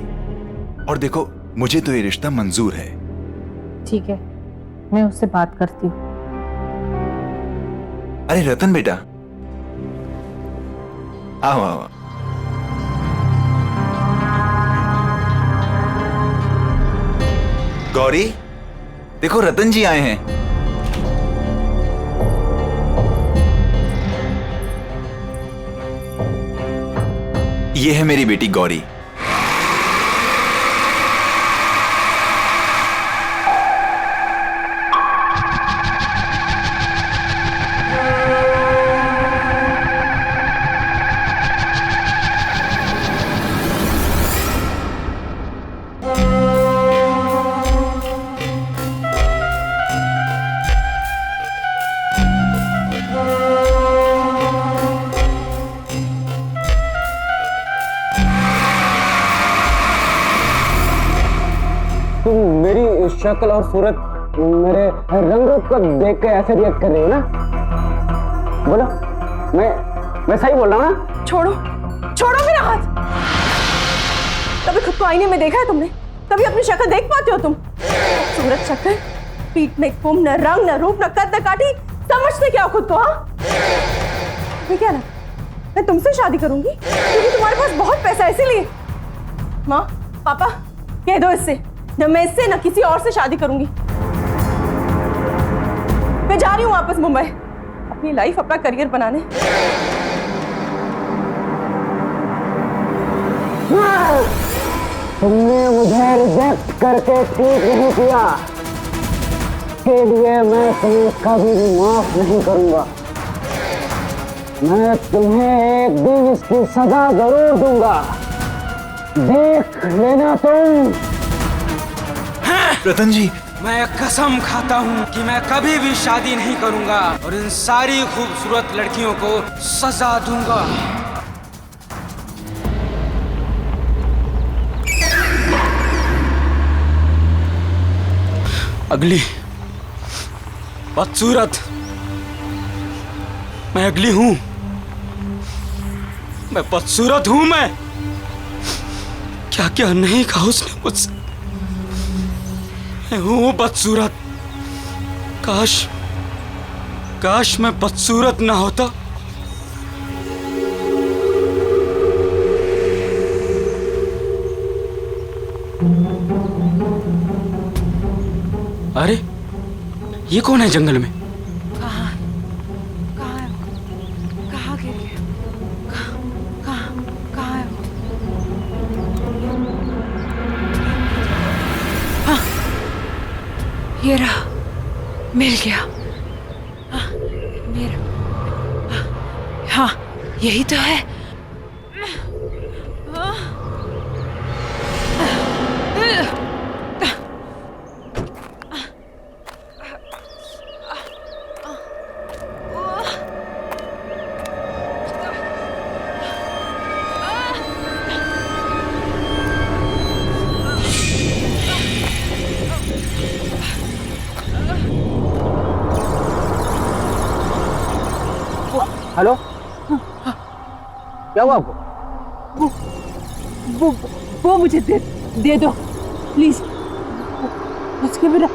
और देखो, मुझे तो ये रिश्ता मंजूर है। ठीक है, मैं उससे बात करती हूँ। अरे रतन बेटा, आओ आओ। गौरी, देखो रतन जी आए हैं। ये है मेरी बेटी गौरी। शक्ल और सूरत, मेरे रंग को देख के ऐसे रिएक्ट कर रही हो ना? बोलो, मैं सही बोल रहा हूँ ना? छोड़ो छोड़ो मेरा हाथ। कभी खुद को आईने में देखा है तुमने? कभी अपनी शक्ल देख पाते हो तुम? सूरत शक्ल, पीठ में कुम, न रंग न रूप न कद न काठी, समझते क्या हो खुद को? हाँ, मैं क्या ना, मैं तुमसे शादी करूंगी क्योंकि तुम्हारे पास बहुत पैसा है इसीलिए। माँ पापा कह दो इससे, न मैं इससे न किसी और से शादी करूंगी। मैं जा रही हूँ वापस मुंबई, अपनी लाइफ अपना करियर बनाने। तुमने मुझे रिजेक्ट करके ठीक नहीं किया, के लिए मैं तुम्हें कभी भी माफ नहीं करूंगा। मैं तुम्हें एक दिन इसकी सजा जरूर दूंगा, देख लेना तुम। रतन जी, मैं कसम खाता हूँ कि मैं कभी भी शादी नहीं करूंगा और इन सारी खूबसूरत लड़कियों को सजा दूंगा। अगली बदसूरत, मैं अगली हूं, मैं बदसूरत हूं। मैं क्या क्या नहीं कहा उसने मुझसे, मैं हूं बदसूरत। काश मैं बदसूरत ना होता। अरे ये कौन है जंगल में? कहाँ गिर गया? कहाँ है वो? हाँ, ये रहा, मिल गया। हाँ, मेरा, हाँ यही तो है। हेलो, क्या हुआ आपको? वो मुझे दे दो प्लीज, उसके बिना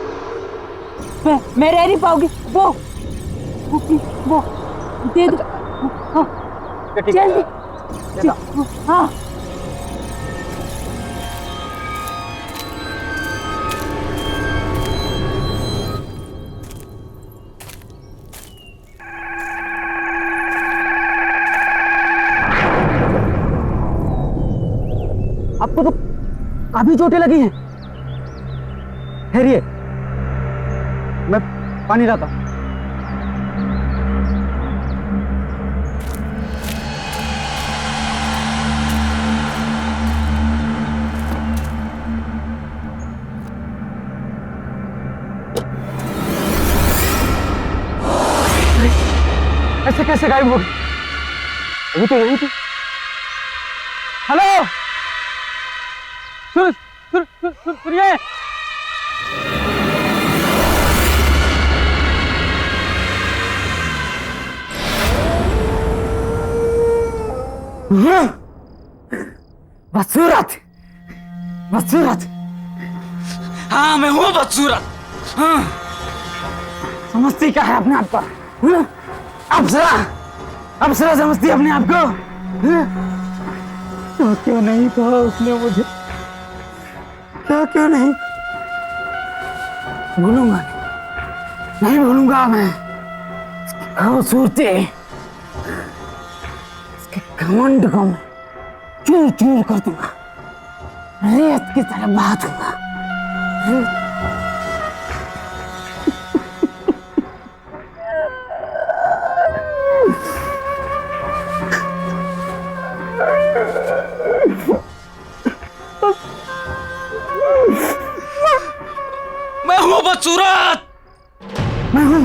मैं रह नहीं पाऊंगी। वो दे दो। हाँ, जल्दी। हाँ आपको तो काफी चोटें लगी हैं। ठहरिए, मैं पानी लाता हूं। ऐसे कैसे गायब हो गई? अभी तो यहीं थी। हेलो, सुनिए। बदसूरत, बदसूरत। हाँ मैं हूँ बदसूरत। हाँ, समझती क्या है अपने आप को? अप्सरा समझती है अपने आप को? तो क्यों नहीं कहा उसने मुझे? क्या क्यों नहीं? भूलूंगा नहीं भूलूंगा मैं। खूबसूरती, इसके घमंड को मैं चूर चूर कर दूंगा, रेत की तरह बहा दूंगा। मैं हूँ बदसूरत। मैं हूँ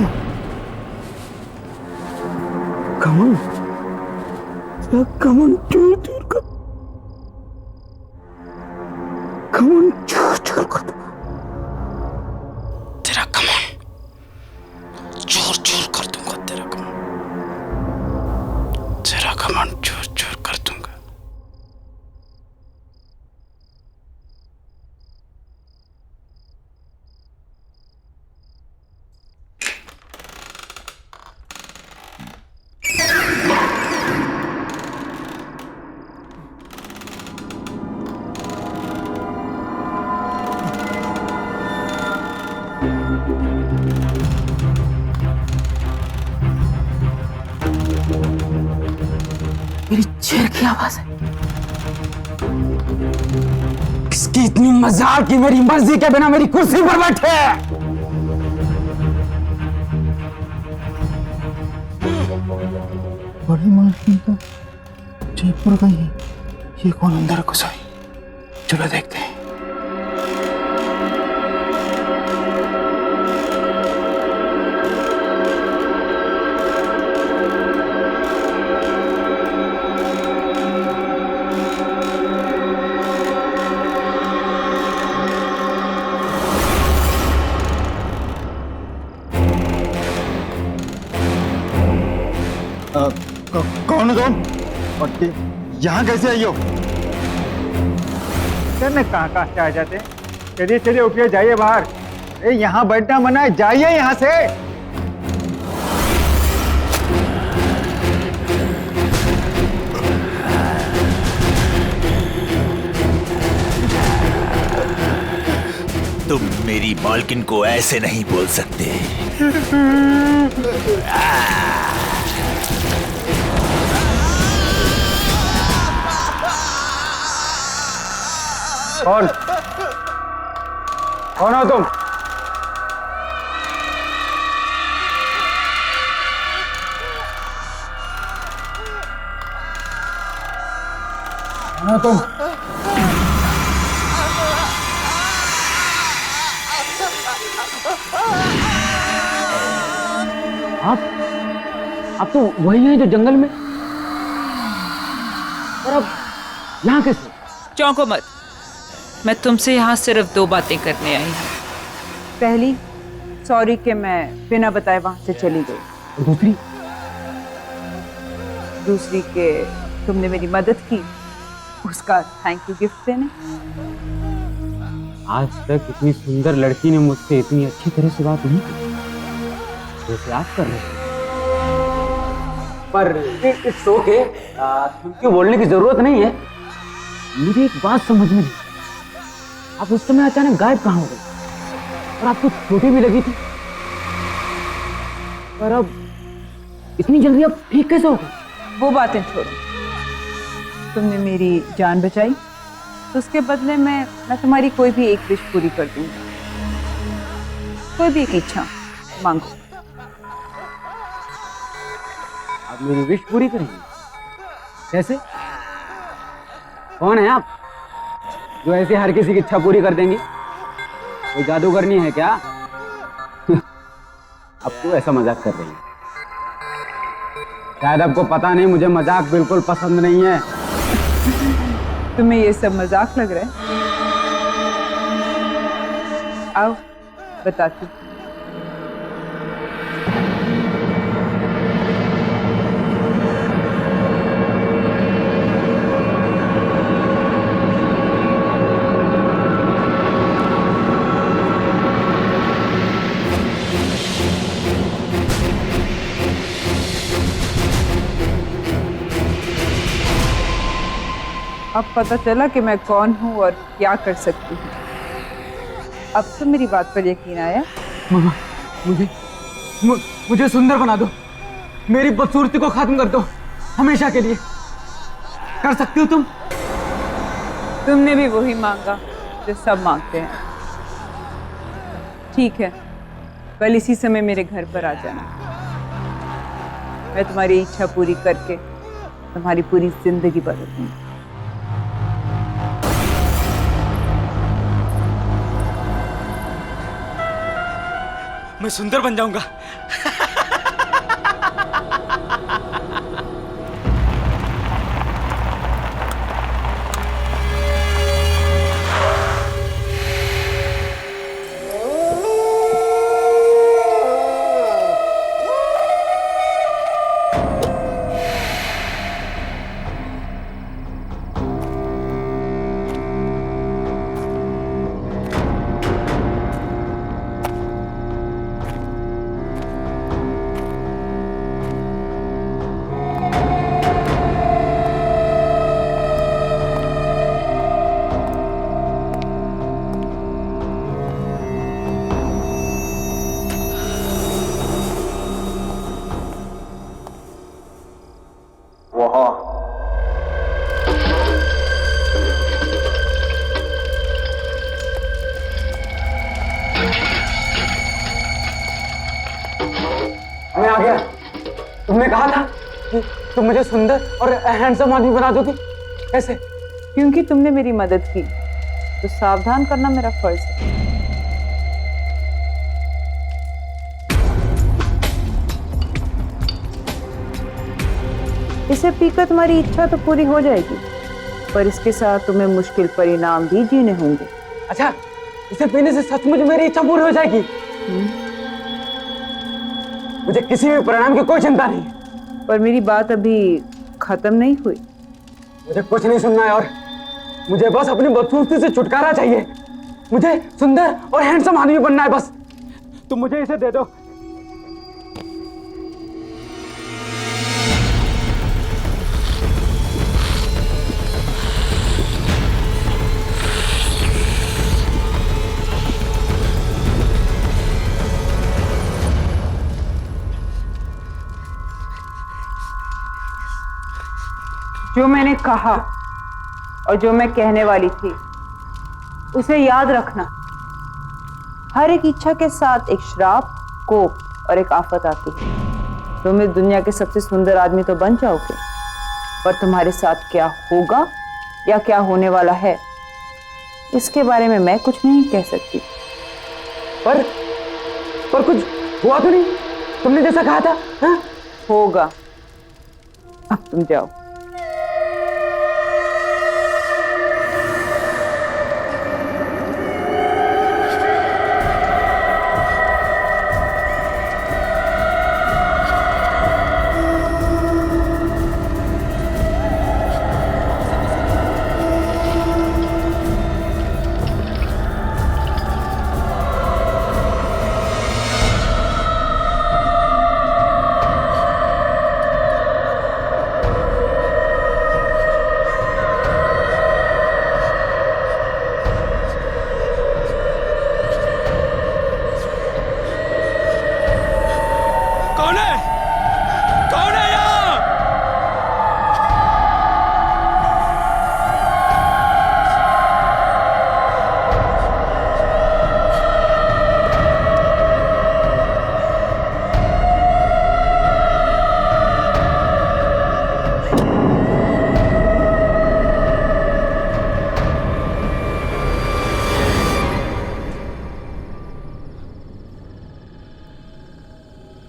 घमंड चूर चूर कर, घमंड चूर चूर कर दूंगा। तेरा कमान चूर चूर कर दूंगा, तेरा कमान चूर चूर कर दूंगा। मेरी चेयर की आवाज है। किसकी इतनी मजाल की मेरी मर्जी के बिना मेरी कुर्सी पर बैठे? बड़ी मालकिन तो जयपुर गई है। ये कौन अंदर घुस आई? चलो देखते हैं। कौन हो तुम? और यहाँ कैसे आई हो? सर मैं कहाँ से आ जाते? चलिए चलिए उठिए, जाइए बाहर। अरे यहाँ बैठना मना है, जाइए यहाँ से। तुम मेरी मालकिन को ऐसे नहीं बोल सकते। कौन हो तुम? कौन हो तुम? आप तो वही हैं जो जंगल में, और अब यहाँ कैसे? चौंको मत, मैं तुमसे यहाँ सिर्फ 2 बातें करने आई हूँ। पहली, सॉरी कि मैं बिना बताए वहां से चली गई। और दूसरी कि तुमने मेरी मदद की, उसका थैंक यू गिफ्ट देने। आज तक इतनी सुंदर लड़की ने मुझसे इतनी अच्छी तरह से बात नहीं की जैसे आप कर रहे हैं। पर इट्स ओके, क्योंकि बोलने की जरूरत नहीं है। मुझे एक बात समझ में नहीं, आप उस समय अचानक गायब कहाँ हो गए? और आपको चोटें भी लगी थी, पर अब इतनी जल्दी आप ठीक कैसे हो गए? वो बातें छोड़ो, तुमने मेरी जान बचाई तो उसके बदले में मैं तुम्हारी कोई भी एक विश पूरी कर दूंगी। कोई भी एक इच्छा मांगो। आप मेरी विश पूरी करेंगे? कैसे? कौन है आप जो ऐसे हर किसी की इच्छा पूरी कर देंगी? कोई जादूगरनी है क्या? अब तो ऐसा मजाक कर रही है। शायद आपको पता नहीं, मुझे मजाक बिल्कुल पसंद नहीं है। तुम्हें ये सब मजाक लग रहा है? आओ बताती हूँ। अब पता चला कि मैं कौन हूँ और क्या कर सकती हूँ। अब तो मेरी बात पर यकीन आया? मामा, मुझे सुंदर बना दो, मेरी बदसूरती को खत्म कर दो हमेशा के लिए। कर सकती हो तुम? तुमने भी वही मांगा जो सब मांगते हैं। ठीक है, कल इसी समय मेरे घर पर आ जाना। मैं तुम्हारी इच्छा पूरी करके तुम्हारी पूरी जिंदगी बदल दूंगी। मैं सुंदर बन जाऊंगा। आ गया। तुमने कहा था कि तुम मुझे सुंदर और हैंडसम आदमी बना दोगी। कैसे? क्योंकि तुमने मेरी मदद की तो सावधान करना मेरा फर्ज है। इसे पीकर तुम्हारी इच्छा तो पूरी हो जाएगी, पर इसके साथ तुम्हें मुश्किल परिणाम भी जीने होंगे। अच्छा, इसे पीने से सचमुच मेरी इच्छा पूरी हो जाएगी? मुझे किसी भी परिणाम की कोई चिंता नहीं है। पर मेरी बात अभी खत्म नहीं हुई। मुझे कुछ नहीं सुनना है और मुझे बस अपनी बदसूरती से छुटकारा चाहिए। मुझे सुंदर और हैंडसम आदमी बनना है बस। तुम मुझे इसे दे दो। जो मैंने कहा और जो मैं कहने वाली थी उसे याद रखना। हर एक इच्छा के साथ एक श्राप, कोप और एक आफत आती है। तुम इस दुनिया के सबसे सुंदर आदमी तो बन जाओगे, पर तुम्हारे साथ क्या होगा या क्या होने वाला है इसके बारे में मैं कुछ नहीं कह सकती। पर कुछ हुआ तो नहीं? तुमने जैसा कहा था। हाँ? होगा। अब तुम जाओ।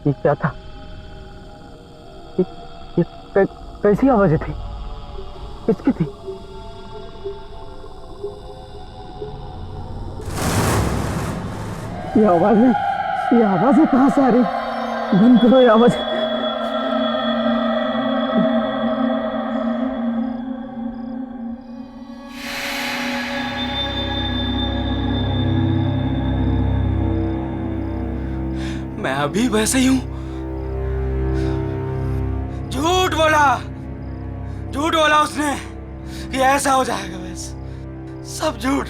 ये क्या था? ये कैसी आवाजें थी? किसकी थी? ये आवाजें कहां से आ रही? बंद करो ये आवाज। मैं अभी वैसे ही हूं। झूठ बोला उसने कि ऐसा हो जाएगा। बस सब झूठ।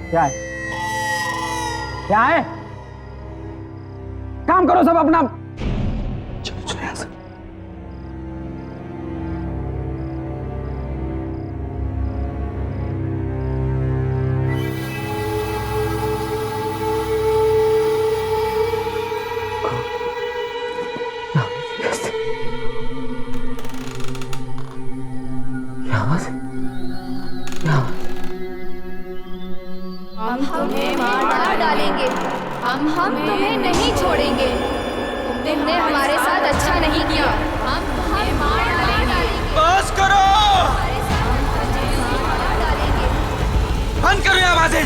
क्या है? क्या है? काम करो सब अपना। चलो यहां से। हम तुम्हें मार डालेंगे। हम तुम्हें नहीं छोड़ेंगे। तुमने हमारे साथ अच्छा नहीं किया। हम तुम्हें मार डालेंगे। बस करो। बंद करो ये आवाजें।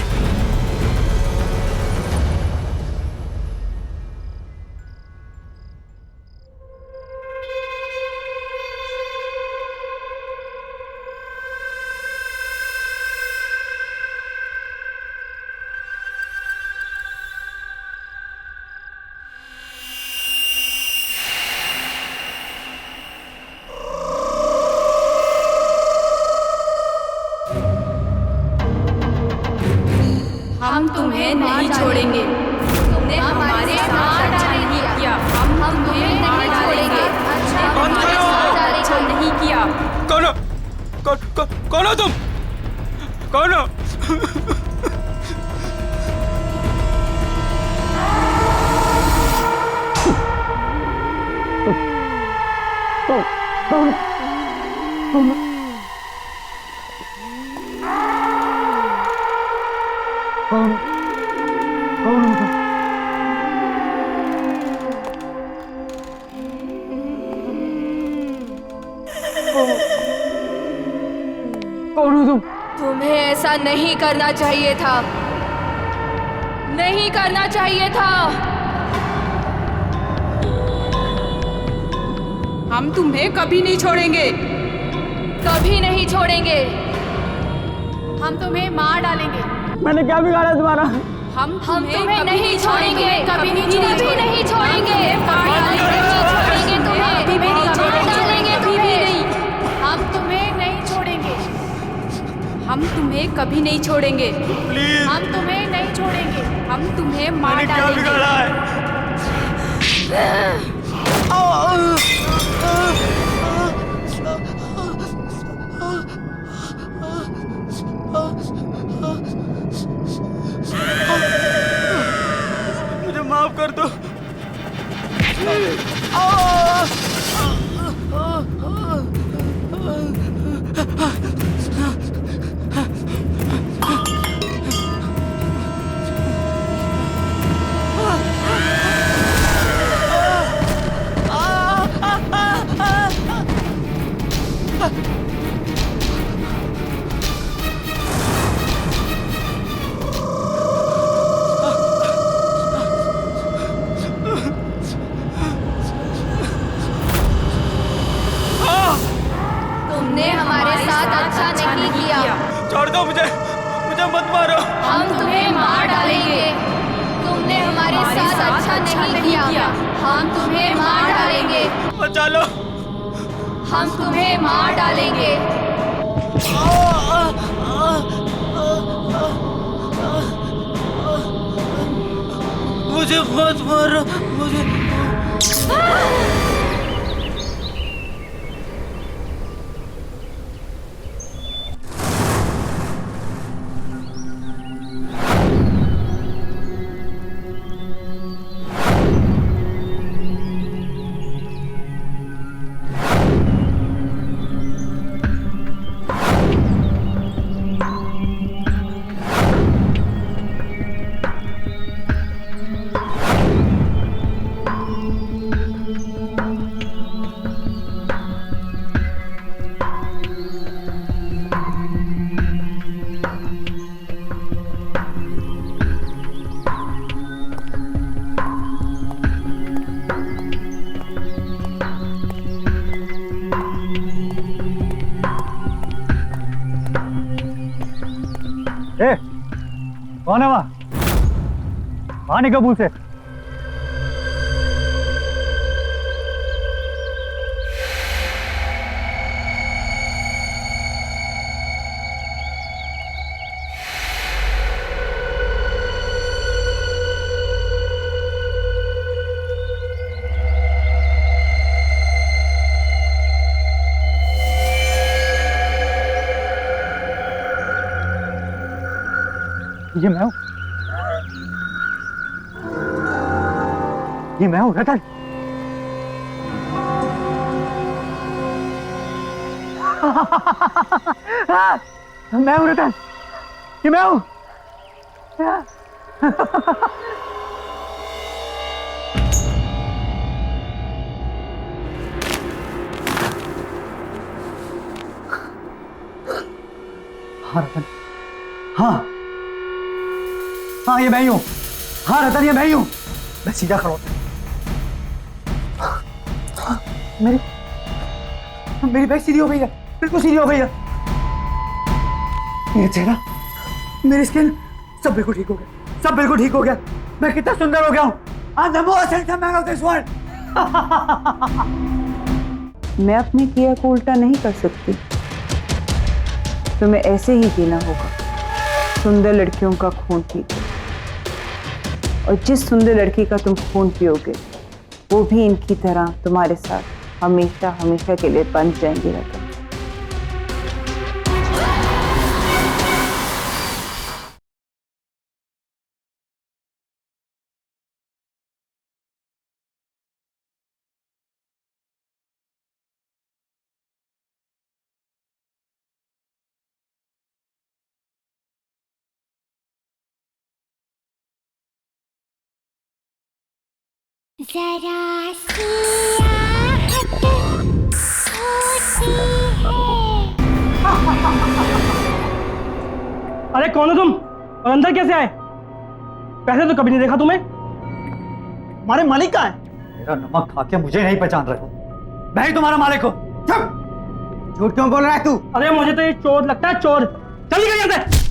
हम तुम्हें नहीं छोड़ेंगे। तुमने हमारे साथ अच्छा नहीं किया। हम तुम्हें नहीं छोड़ेंगे। अच्छा नहीं किया। कौन हो तुम? कौन हो? कौन हो तुम? तुम्हें ऐसा नहीं करना चाहिए था, नहीं करना चाहिए था। हम तुम्हें कभी नहीं छोड़ेंगे, कभी नहीं छोड़ेंगे। हम तुम्हें मार डालेंगे। मैंने क्या बिगाड़ा तुम्हारा? हम तुम्हें नहीं छोड़ेंगे, कभी नहीं छोड़ेंगे, नहीं छोड़ेंगे, छोड़ेंगे तुम्हें, कभी भी नहीं छोड़ेंगे तुम्हें। हम तुम्हें नहीं छोड़ेंगे, हम तुम्हें कभी नहीं छोड़ेंगे। प्लीज, हम तुम्हें नहीं छोड़ेंगे, हम तुम्हें मार मैंने क्या बिगाड़ा है? मुझे माफ कर दो। तुमने हमारे साथ अच्छा नहीं किया। छोड़ दो मुझे, मुझे मत मारो। हम तुम्हें मार डालेंगे। तुमने हमारे साथ अच्छा नहीं किया। हम तुम्हें मार डालेंगे। बचा लो। हम तुम्हें मार डालेंगे। मुझे मत मारो, मुझे। कौन है वहाँ? वहाँ निकल कबूल से। ये मैं हूँ, ये मैं हूँ रतन। मैं हूँ रतन, ये मैं हूँ। हाँ रतन, हाँ हाँ ये मैं ही हूँ। हाँ रतन ये मैं ही हूँ। मैं सीधा खड़ा हूँ। मेरी बैक सीधी हो गई है, बिल्कुल सीधी हो गई है। मेरा चेहरा, मेरी स्किन सब बिल्कुल ठीक हो गया, सब बिल्कुल ठीक हो गया। मैं कितना सुंदर हो गया हूँ। I'm the most handsome man of this world. मैं अपने किया को उल्टा नहीं कर सकती, तुम्हें ऐसे ही जीना होगा, सुंदर लड़कियों का खून पीकर। और जिस सुंदर लड़की का तुम खून पियोगे वो भी इनकी तरह तुम्हारे साथ हमेशा हमेशा के लिए बंध जाएंगी रतन। जरा सी आहट होती अरे कौन हो तुम और अंदर कैसे आए? पहले तो कभी नहीं देखा तुम्हें। हमारे मालिक कहाँ है? मेरा नमक खा के मुझे नहीं पहचान रहे हो। मैं ही तुम्हारा मालिक हूँ। झूठ क्यों बोल रहा है तू? अरे मुझे तो ये चोर लगता है, चोर। चल निकल यहाँ से।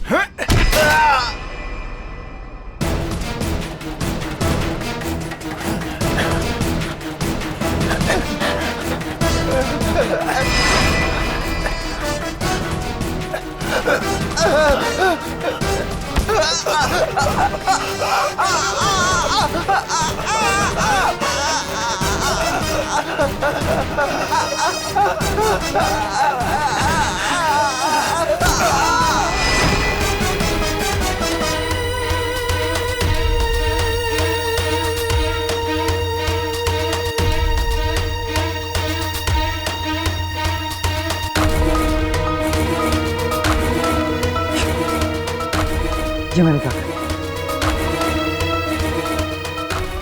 ये मैंने क्या किया?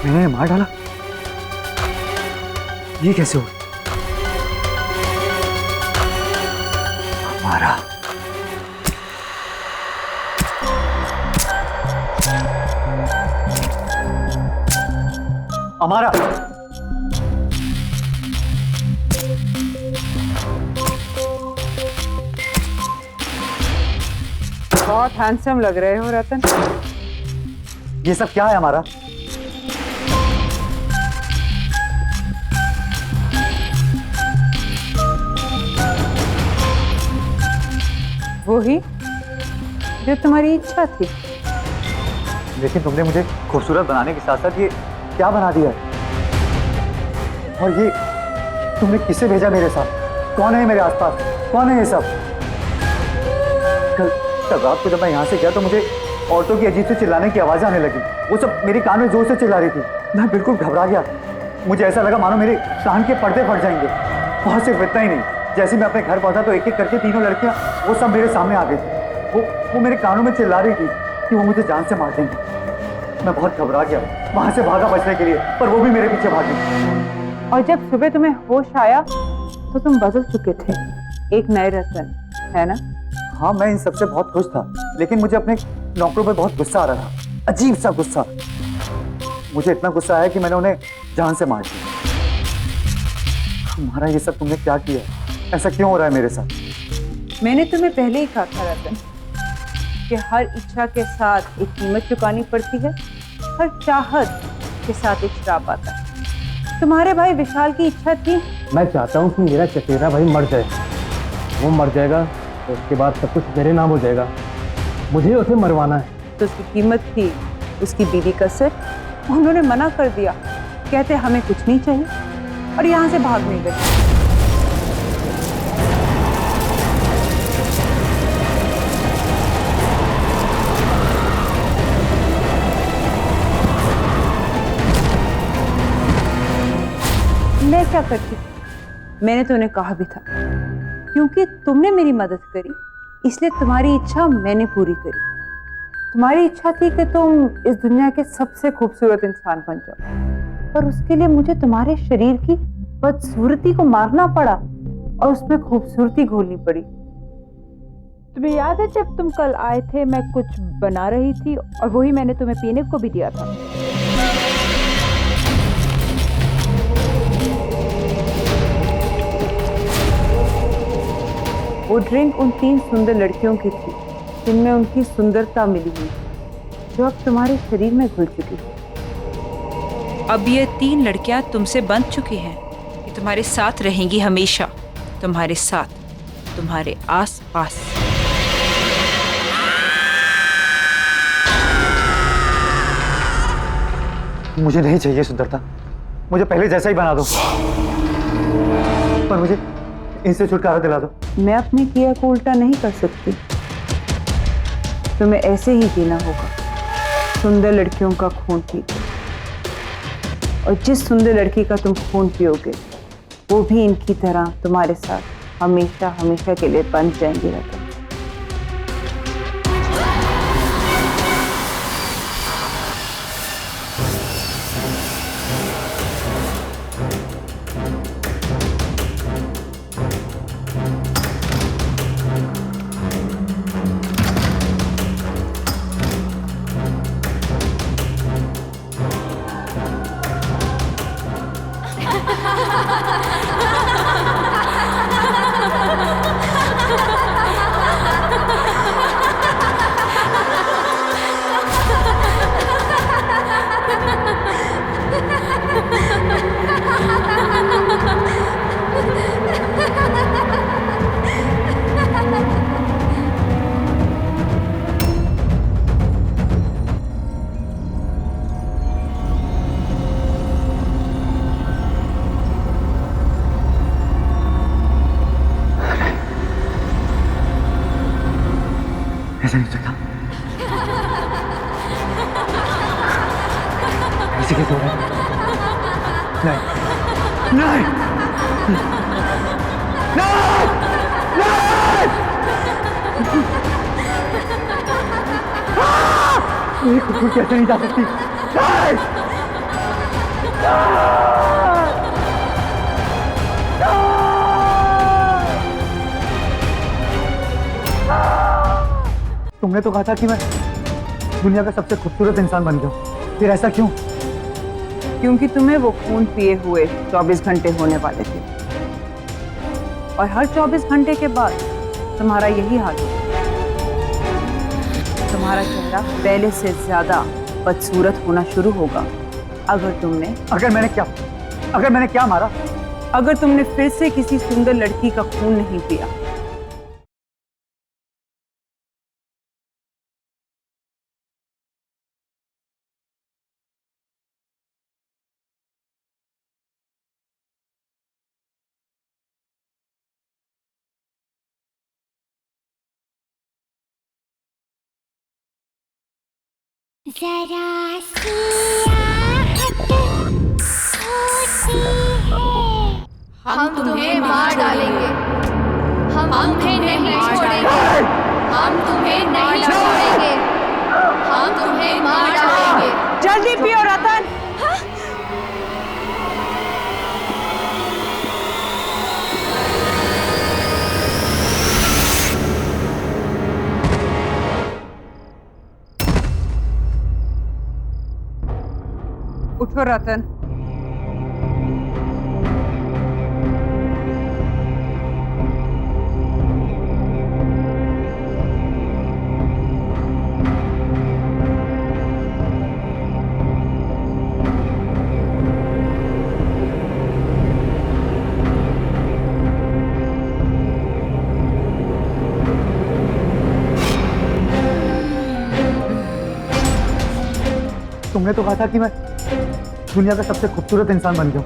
मैंने मार डाला? ये कैसे हुआ? हमारा हमारा बहुत हैंडसम लग रहे हो रतन। ये सब क्या है हमारा? वो ही जो तुम्हारी इच्छा थी। लेकिन तुमने मुझे खूबसूरत बनाने के साथ साथ ये क्या बना दिया है? और ये तुमने किसे भेजा मेरे साथ? कौन है मेरे आसपास? कौन है ये सब? कल रात को जब मैं यहाँ से गया तो मुझे औरतों की अजीब से चिल्लाने की आवाज़ आने लगी। वो सब मेरे कान में जोर से चिल्ला रही थी। मैं बिल्कुल घबरा गया। मुझे ऐसा लगा मानो मेरे कान के पर्दे फट जाएंगे। और सिर्फ इतना ही नहीं, जैसे मैं अपने घर पहुंचा तो एक एक करके तीनों लड़कियां वो सब मेरे सामने आ गई थी। वो मेरे कानों में चिल्ला रही थी कि वो मुझे जान से मार देंगे। मैं बहुत घबरा गया, वहां से भागा बचने के लिए, पर वो भी मेरे पीछे भागी। और जब सुबह तुम्हें होश आया तो तुम बदल चुके थे, एक नए रतन, है ना? हाँ, मैं इन सबसे बहुत खुश था, लेकिन मुझे अपने नौकरों पे बहुत गुस्सा आ रहा था, अजीब सा गुस्सा। मुझे इतना गुस्सा आया कि मैंने उन्हें जान से मार दिया। हमारा ये सब तुमने क्या किया? ऐसा क्यों हो रहा है मेरे साथ? मैंने तुम्हें पहले ही कहा था रतन कि हर इच्छा के साथ एक कीमत चुकानी पड़ती है, हर चाहत के साथ एक श्राप आता है। तुम्हारे भाई विशाल की इच्छा थी। मैं चाहता हूँ कि मेरा चचेरा भाई मर जाए। वो मर जाएगा तो उसके बाद सब कुछ मेरे नाम हो जाएगा। मुझे उसे मरवाना है। तो उसकी कीमत थी उसकी बीवी का सिर। उन्होंने मना कर दिया, कहते हमें कुछ नहीं चाहिए, और यहाँ से भाग नहीं गए। मैं क्या करती? मैंने तो उन्हें कहा भी था, क्योंकि तुमने मेरी मदद करी इसलिए तुम्हारी इच्छा मैंने पूरी करी। तुम्हारी इच्छा थी कि तुम इस दुनिया के सबसे खूबसूरत इंसान बन जाओ, पर उसके लिए मुझे तुम्हारे शरीर की बदसूरती को मारना पड़ा और उसमें खूबसूरती घोलनी पड़ी। तुम्हें याद है जब तुम कल आए थे, मैं कुछ बना रही थी और वही मैंने तुम्हें पीने को भी दिया था। वो ड्रिंक उन 3 सुंदर लड़कियों की थी जिनमें उनकी सुंदरता मिली हुई, जो अब तुम्हारे शरीर में घुल चुकी है। अब ये 3 लड़कियां तुमसे बंध चुकी हैं, ये तुम्हारे साथ रहेंगी हमेशा, तुम्हारे साथ, तुम्हारे आस पास। मुझे नहीं चाहिए सुंदरता, मुझे पहले जैसा ही बना दो, पर मुझे इनसे छुटकारा दिला दो। मैं अपने किया को उल्टा नहीं कर सकती, तुम्हें ऐसे ही जीना होगा, सुंदर लड़कियों का खून पी। और जिस सुंदर लड़की का तुम खून पियोगे वो भी इनकी तरह तुम्हारे साथ हमेशा हमेशा के लिए बंध जाएंगे रतन। ऋषिकेश हो रहा है। नहीं नहीं नहीं, कुछ कैसे नहीं जा सकती। नहीं! तुमने तो कहा था कि मैं दुनिया का सबसे खूबसूरत इंसान बन गया, फिर ऐसा क्यों? क्योंकि तुम्हें वो खून पिए हुए 24 घंटे होने वाले थे, और हर 24 घंटे के बाद तुम्हारा यही हाल होगा। तुम्हारा चेहरा पहले से ज्यादा बदसूरत होना शुरू होगा अगर मैंने क्या मारा? अगर तुमने फिर से किसी सुंदर लड़की का खून नहीं पिया। जरा सी आहट होती है, हम तुम्हें मार डालेंगे, हम तुम्हें नहीं छोड़ेंगे, हम तुम्हें नहीं छोड़ेंगे, हम तुम्हें मार डालेंगे। जल्दी पियो रतन। उठो रतन। तुमने तो कहा था कि मैं दुनिया का सबसे खूबसूरत इंसान बन गया,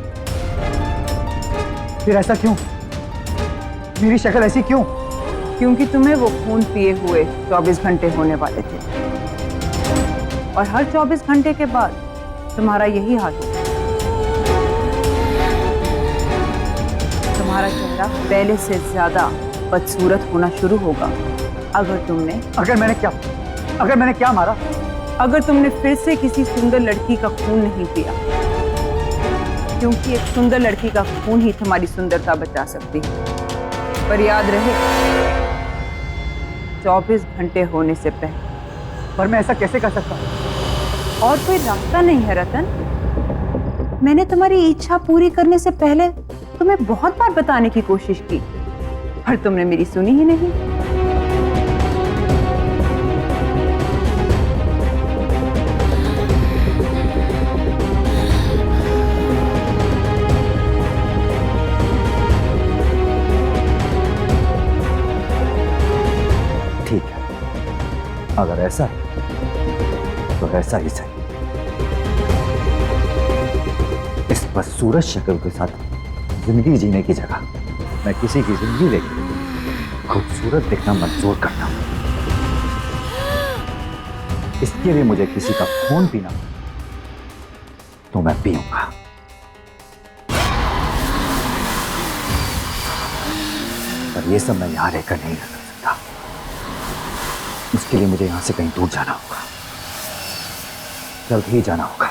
फिर ऐसा क्यों? मेरी शक्ल ऐसी क्यों? क्योंकि तुम्हें वो खून पिए हुए 24 घंटे होने वाले थे, और हर 24 घंटे के बाद तुम्हारा यही हाल होगा। तुम्हारा चेहरा पहले से ज्यादा बदसूरत होना शुरू होगा अगर मैंने क्या मारा? अगर तुमने फिर से किसी सुंदर लड़की का खून नहीं पिया, क्योंकि एक सुंदर लड़की का खून ही तुम्हारी सुंदरता बचा सकती है। पर याद रहे, 24 घंटे होने से पहले। पर मैं ऐसा कैसे कर सकता? और कोई रास्ता नहीं है रतन। मैंने तुम्हारी इच्छा पूरी करने से पहले तुम्हें बहुत बार बताने की कोशिश की, पर तुमने मेरी सुनी ही नहीं। ठीक है, अगर ऐसा है तो ऐसा ही सही। इस बदसूरत शक्ल के साथ जिंदगी जीने की जगह मैं किसी की जिंदगी लेकर खूबसूरत दिखना मंजूर करता हूं। इसके लिए मुझे किसी का खून पीना तो मैं पीऊंगा, पर यह सब मैं यहां रहकर नहीं कर सकता। उसके लिए मुझे यहां से कहीं दूर जाना होगा, जल्द ही जाना होगा।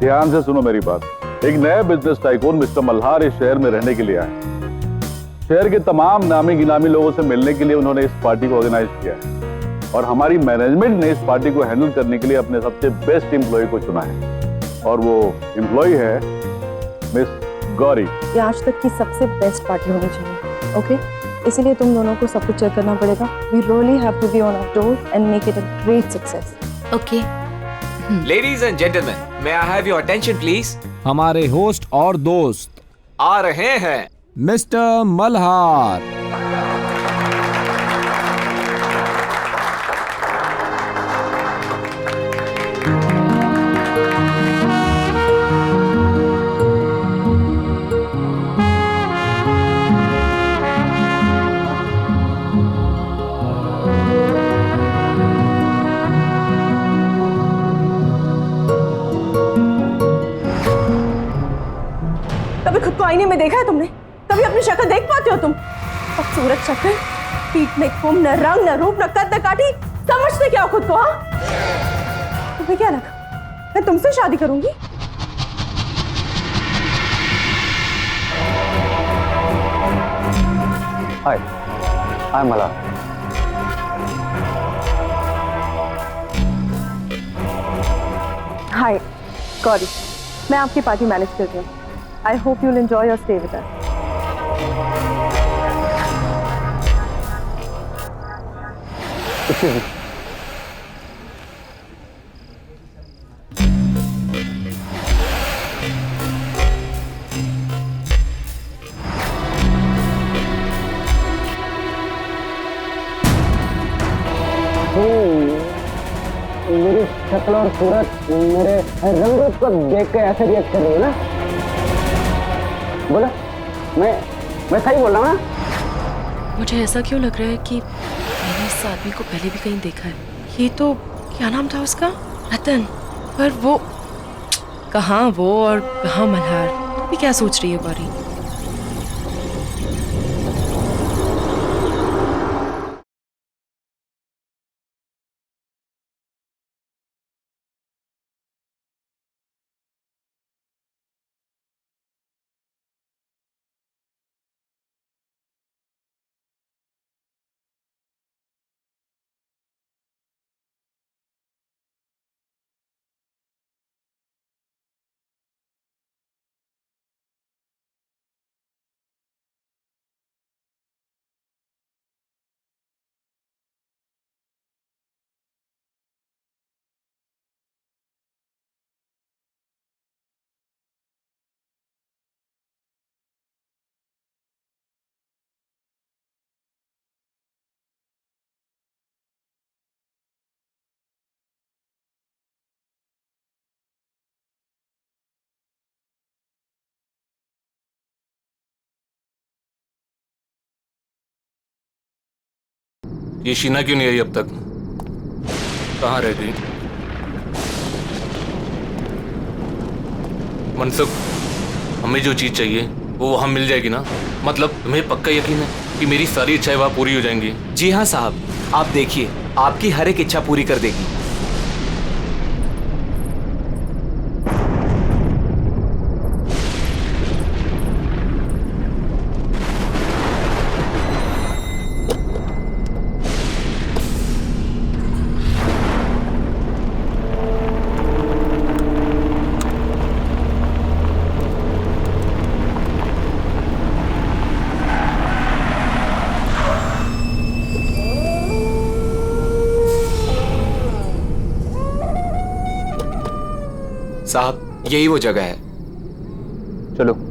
ध्यान से सुनो मेरी बात। एक नया बिजनेस टाइकून मिस्टर मल्हार इस शहर में रहने के लिए आए। शहर के तमाम नामी गिनामी लोगों से मिलने के लिए उन्होंने इस पार्टी को ऑर्गेनाइज किया है, और हमारी मैनेजमेंट ने इस पार्टी को हैंडल करने के लिए अपने सबसे बेस्ट एम्प्लॉय को चुना है, और वो एम्प्लॉय है मिस गौरी। ये आज तक की सबसे बेस्ट पार्टी होनी चाहिए, ओके? इसीलिए तुम दोनों को सब कुछ चेक करना पड़ेगा। We really have to be on our toes and make it a great success. Okay ladies and gentleman, may I have your attention please. हमारे होस्ट और दोस्त आ रहे हैं, मिस्टर मल्हार। आईने में देखा है तुमने? कभी अपनी शक्ल देख पाते हो तुम? खूबसूरत शक्ल, पीठ में कुम, न रंग न रूप न कद न काठी, समझते क्या हो खुद को? हाँ, तुम्हें क्या लगा मैं तुमसे शादी करूंगी? हाय, आई एम मल्हार। हाय गौरी, मैं आपकी पार्टी मैनेज कर रही हूँ। I hope you will enjoy your stay with us. मेरी शक्ल और सूरत मेरे रंग रूप को देख के ऐसे रिएक्ट कर रही है ना? बोला मैं सही बोल रहा हूँ ना? मुझे ऐसा क्यों लग रहा है कि मैंने इस आदमी को पहले भी कहीं देखा है। ये तो क्या नाम था उसका? रतन। पर वो कहाँ वो और कहाँ मल्हार? तुम भी क्या सोच रही है गौरी? ये शीना क्यों नहीं आई अब तक? कहाँ रह गई? मनसुख, हमें जो चीज चाहिए वो वहाँ मिल जाएगी ना? मतलब तुम्हें पक्का यकीन है कि मेरी सारी इच्छाएं वहाँ पूरी हो जाएंगी? जी हाँ साहब, आप देखिए, आपकी हर एक इच्छा पूरी कर देगी। साहब, यही वो जगह है। चलो।